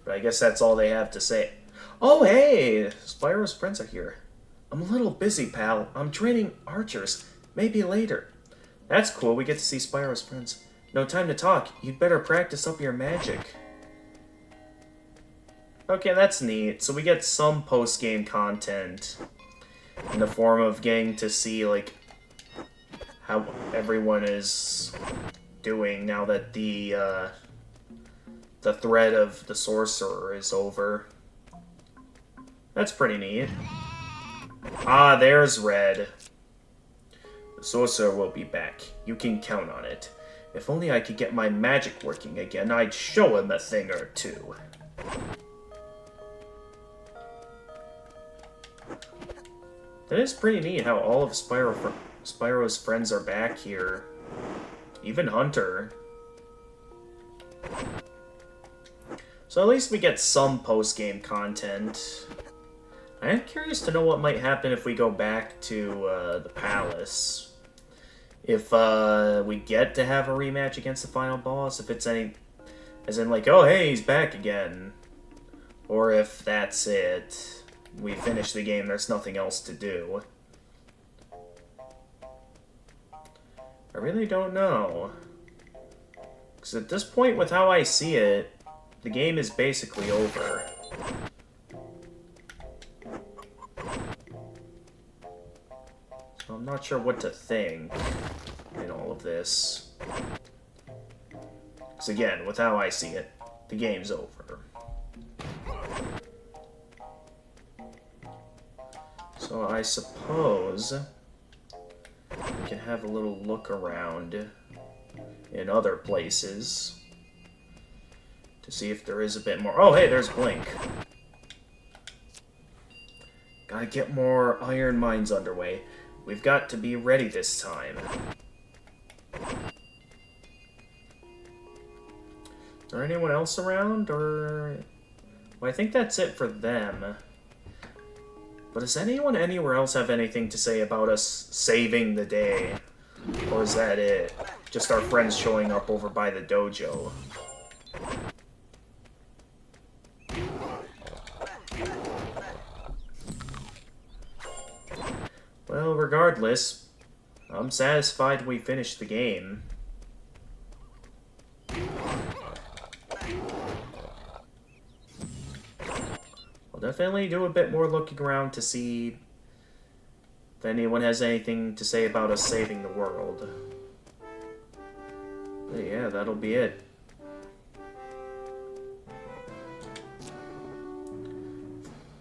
But I guess that's all they have to say. Oh, hey! Spyro's friends are here. I'm a little busy, pal. I'm training archers. Maybe later. That's cool, we get to see Spyro's friends. No time to talk, you'd better practice up your magic. Okay, that's neat. So we get some post-game content in the form of getting to see, like, how everyone is doing now that the threat of the sorcerer is over. That's pretty neat. Ah, there's Red. The sorcerer will be back. You can count on it. If only I could get my magic working again, I'd show him a thing or two. That is pretty neat how all of Spyro's friends are back here. Even Hunter. So at least we get some post-game content. I am curious to know what might happen if we go back to the palace. If we get to have a rematch against the final boss, if it's any... As in like, oh hey, he's back again. Or if that's it. We finish the game, there's nothing else to do. I really don't know. Because at this point, with how I see it, the game is basically over. So I'm not sure what to think in all of this. Because again, with how I see it, the game's over. So I suppose we can have a little look around in other places to see if there is a bit more. Oh, hey, there's Blink. Gotta get more iron mines underway. We've got to be ready this time. Is there anyone else around, or... Well, I think that's it for them. But does anyone anywhere else have anything to say about us saving the day? Or is that it? Just our friends showing up over by the dojo? Well, regardless, I'm satisfied we finished the game. I'll definitely do a bit more looking around to see if anyone has anything to say about us saving the world. But yeah, that'll be it.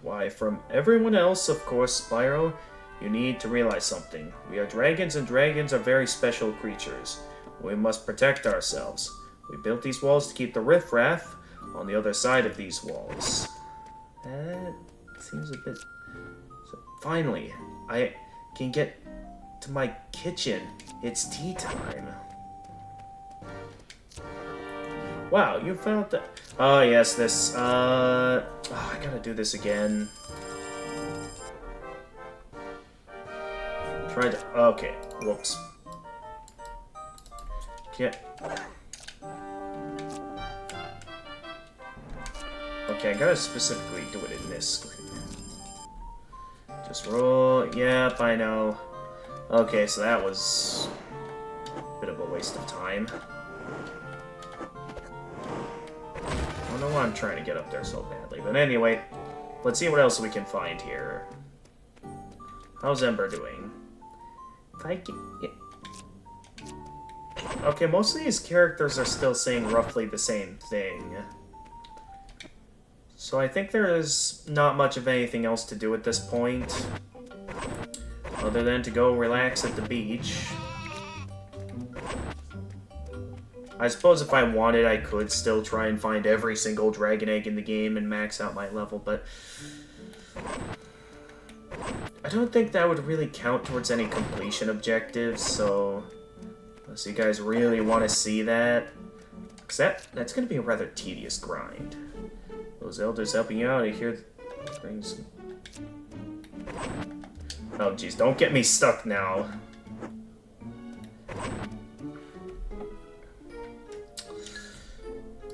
Why, from everyone else, of course, Spyro, you need to realize something. We are dragons, and dragons are very special creatures. We must protect ourselves. We built these walls to keep the riffraff on the other side of these walls. That seems a bit... So, finally, I can get to my kitchen. It's tea time. Wow, you found that... Oh, yes, this, I gotta do this again. Try to... Okay, whoops. Get... Okay, I gotta specifically do it in this screen. Just roll... Yep, I know. Okay, so that was... a bit of a waste of time. I don't know why I'm trying to get up there so badly. But anyway, let's see what else we can find here. How's Ember doing? If I get... Okay, most of these characters are still saying roughly the same thing. So I think there is not much of anything else to do at this point. Other than to go relax at the beach. I suppose if I wanted, I could still try and find every single dragon egg in the game and max out my level, but... I don't think that would really count towards any completion objectives, so... Unless you guys really want to see that. Because that's going to be a rather tedious grind. Those elders helping you out, I hear brings... Oh jeez, don't get me stuck now.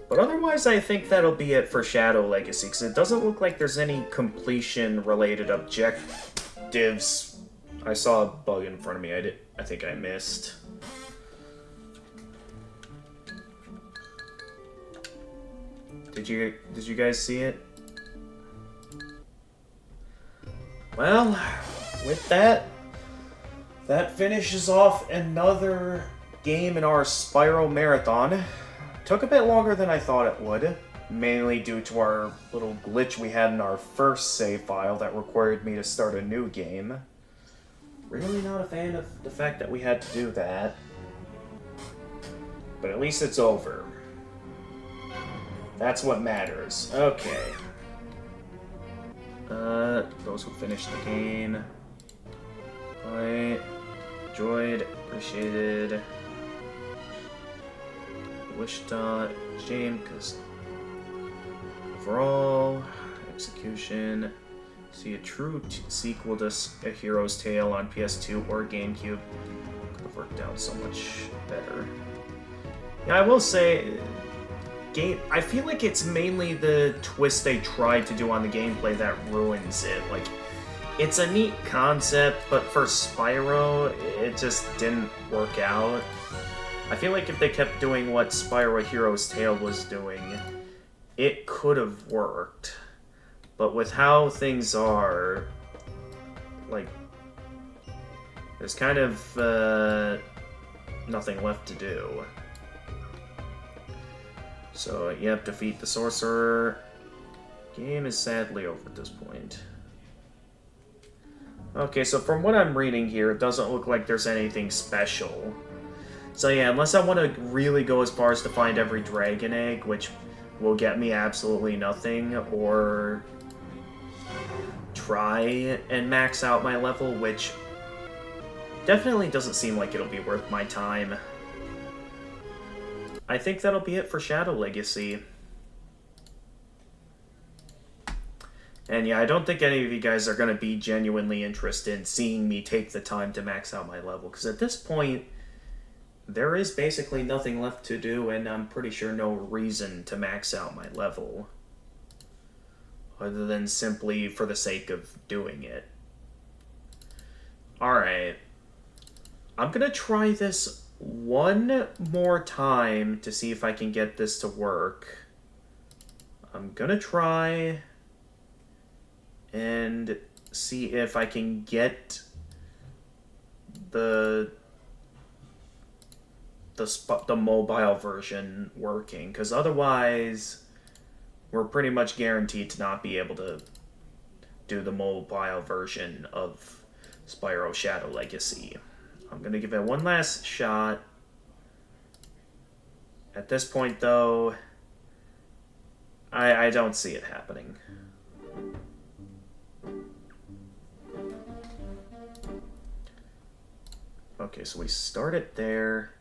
But otherwise, I think that'll be it for Shadow Legacy, because it doesn't look like there's any completion-related objectives. I saw a bug in front of me. I I think I missed. Did you guys see it? Well, with that finishes off another game in our Spyro marathon. Took a bit longer than I thought it would, mainly due to our little glitch we had in our first save file that required me to start a new game. Really not a fan of the fact that we had to do that. But at least it's over. That's what matters. Okay. Those who finished the game. I enjoyed, appreciated. Wished shame, because overall, execution. See a true sequel to A Hero's Tale on PS2 or GameCube. Could have worked out so much better. Yeah, I will say, I feel like it's mainly the twist they tried to do on the gameplay that ruins it. Like, it's a neat concept, but for Spyro, it just didn't work out. I feel like if they kept doing what Spyro A Hero's Tale was doing, it could have worked. But with how things are, like, there's kind of nothing left to do. So, yep, defeat the sorcerer. Game is sadly over at this point. Okay, so from what I'm reading here, it doesn't look like there's anything special. So yeah, unless I want to really go as far as to find every dragon egg, which will get me absolutely nothing, or try and max out my level, which definitely doesn't seem like it'll be worth my time. I think that'll be it for Shadow Legacy. And yeah, I don't think any of you guys are going to be genuinely interested in seeing me take the time to max out my level, because at this point, there is basically nothing left to do, and I'm pretty sure no reason to max out my level. Other than simply for the sake of doing it. Alright. I'm gonna try this one more time to see if I can get this to work. I'm gonna try and see if I can get the mobile version working, because otherwise we're pretty much guaranteed to not be able to do the mobile version of Spyro Shadow Legacy. I'm gonna give it one last shot. At this point, though, I don't see it happening. Okay, so we start it there.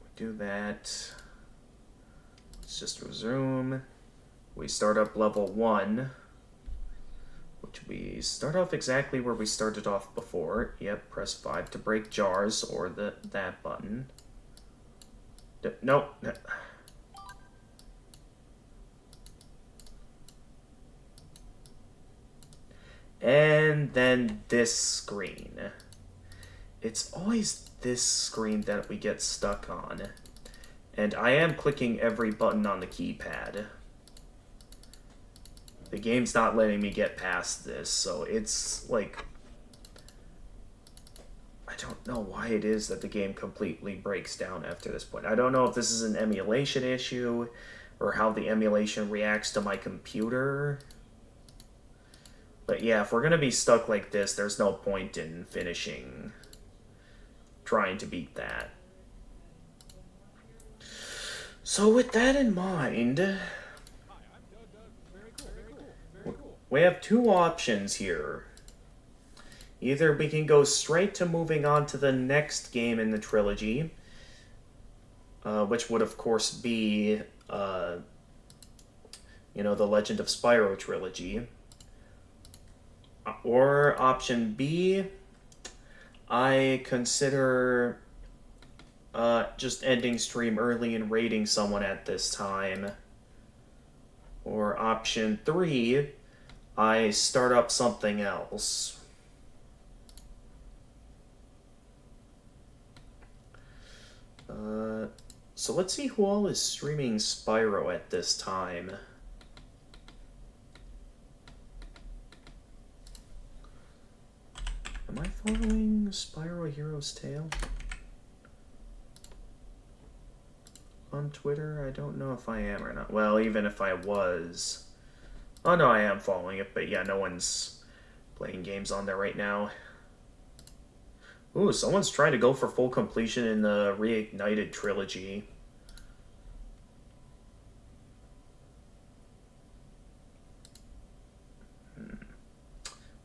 We do that. Let's just resume. We start up level 1, which we start off exactly where we started off before. Yep, press 5 to break jars, or that button. Nope. And then this screen. It's always this screen that we get stuck on. And I am clicking every button on the keypad. The game's not letting me get past this, so it's like... I don't know why it is that the game completely breaks down after this point. I don't know if this is an emulation issue, or how the emulation reacts to my computer. But yeah, if we're gonna be stuck like this, there's no point in finishing trying to beat that. So with that in mind, we have two options here. Either we can go straight to moving on to the next game in the trilogy, which would of course be, the Legend of Spyro trilogy. Or option B, I consider just ending stream early and raiding someone at this time. Or option 3, I start up something else. So let's see who all is streaming Spyro at this time. Am I following Spyro Hero's Tale? On Twitter? I don't know if I am or not. Well, even if I was... Oh no, I am following it, but yeah, no one's playing games on there right now. Ooh, someone's trying to go for full completion in the Reignited trilogy.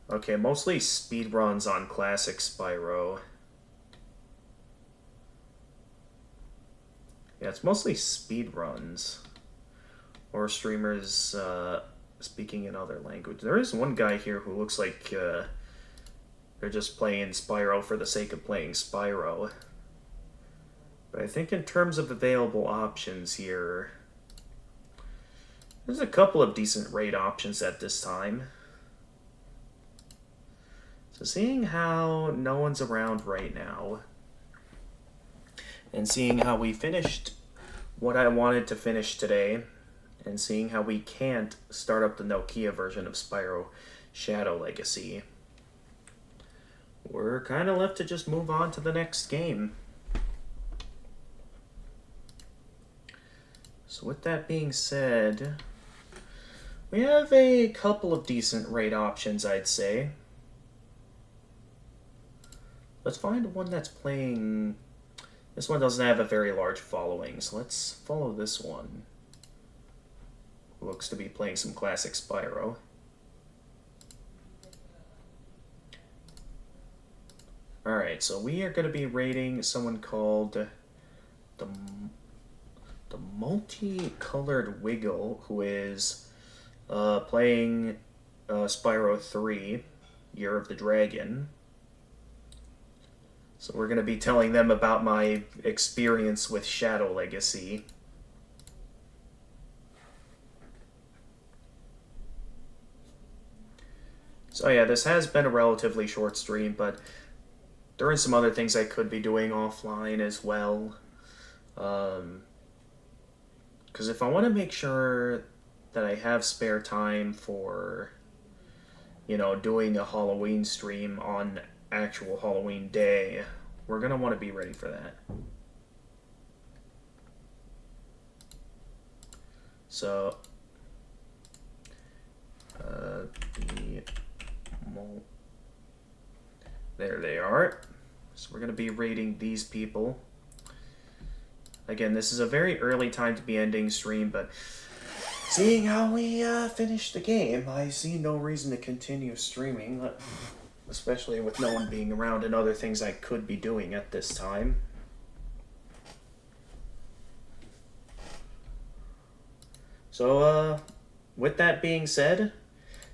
Okay, mostly speedruns on classic Spyro. Yeah, it's mostly speedruns. Or streamers speaking in other language. There is one guy here who looks like they're just playing Spyro for the sake of playing Spyro. But I think in terms of available options here, there's a couple of decent raid options at this time. So seeing how no one's around right now, and seeing how we finished what I wanted to finish today, and seeing how we can't start up the Nokia version of Spyro Shadow Legacy, we're kind of left to just move on to the next game. So with that being said, we have a couple of decent raid options, I'd say. Let's find one that's playing... This one doesn't have a very large following, so let's follow this one. Looks to be playing some classic Spyro. Alright, so we are going to be raiding someone called the Multicolored Wiggle, who is playing Spyro 3, Year of the Dragon. So we're going to be telling them about my experience with Shadow Legacy. So yeah, this has been a relatively short stream, but there are some other things I could be doing offline as well. Because if I want to make sure that I have spare time for, you know, doing a Halloween stream on actual Halloween day, we're going to want to be ready for that. So, there they are. So we're going to be raiding these people. Again, this is a very early time to be ending stream, but seeing how we finished the game, I see no reason to continue streaming, especially with no one being around and other things I could be doing at this time. So, with that being said,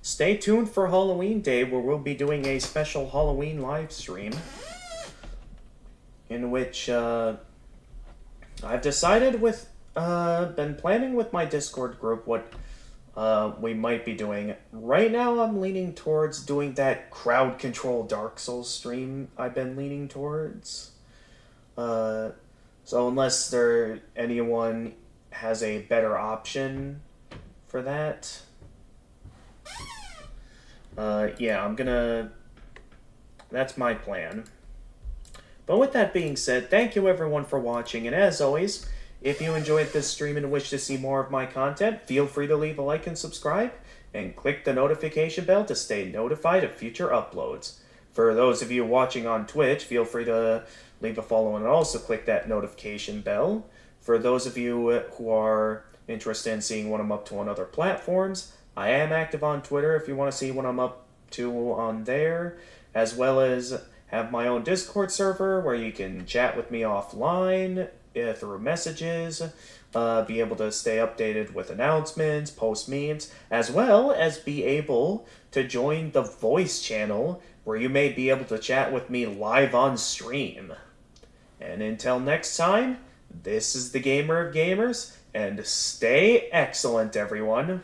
stay tuned for Halloween Day, where we'll be doing a special Halloween live stream, in which I've decided with, been planning with my Discord group what we might be doing. Right now I'm leaning towards doing that crowd control Dark Souls stream I've been leaning towards. So unless anyone has a better option for that, yeah, that's my plan. But with that being said, thank you everyone for watching, and as always, if you enjoyed this stream and wish to see more of my content, feel free to leave a like and subscribe, and click the notification bell to stay notified of future uploads. For those of you watching on Twitch, feel free to leave a follow and also click that notification bell. For those of you who are interested in seeing what I'm up to on other platforms, I am active on Twitter if you want to see what I'm up to on there, as well as have my own Discord server where you can chat with me offline through messages, be able to stay updated with announcements, post memes, as well as be able to join the voice channel where you may be able to chat with me live on stream. And until next time, this is the Gamer of Gamers, and stay excellent, everyone.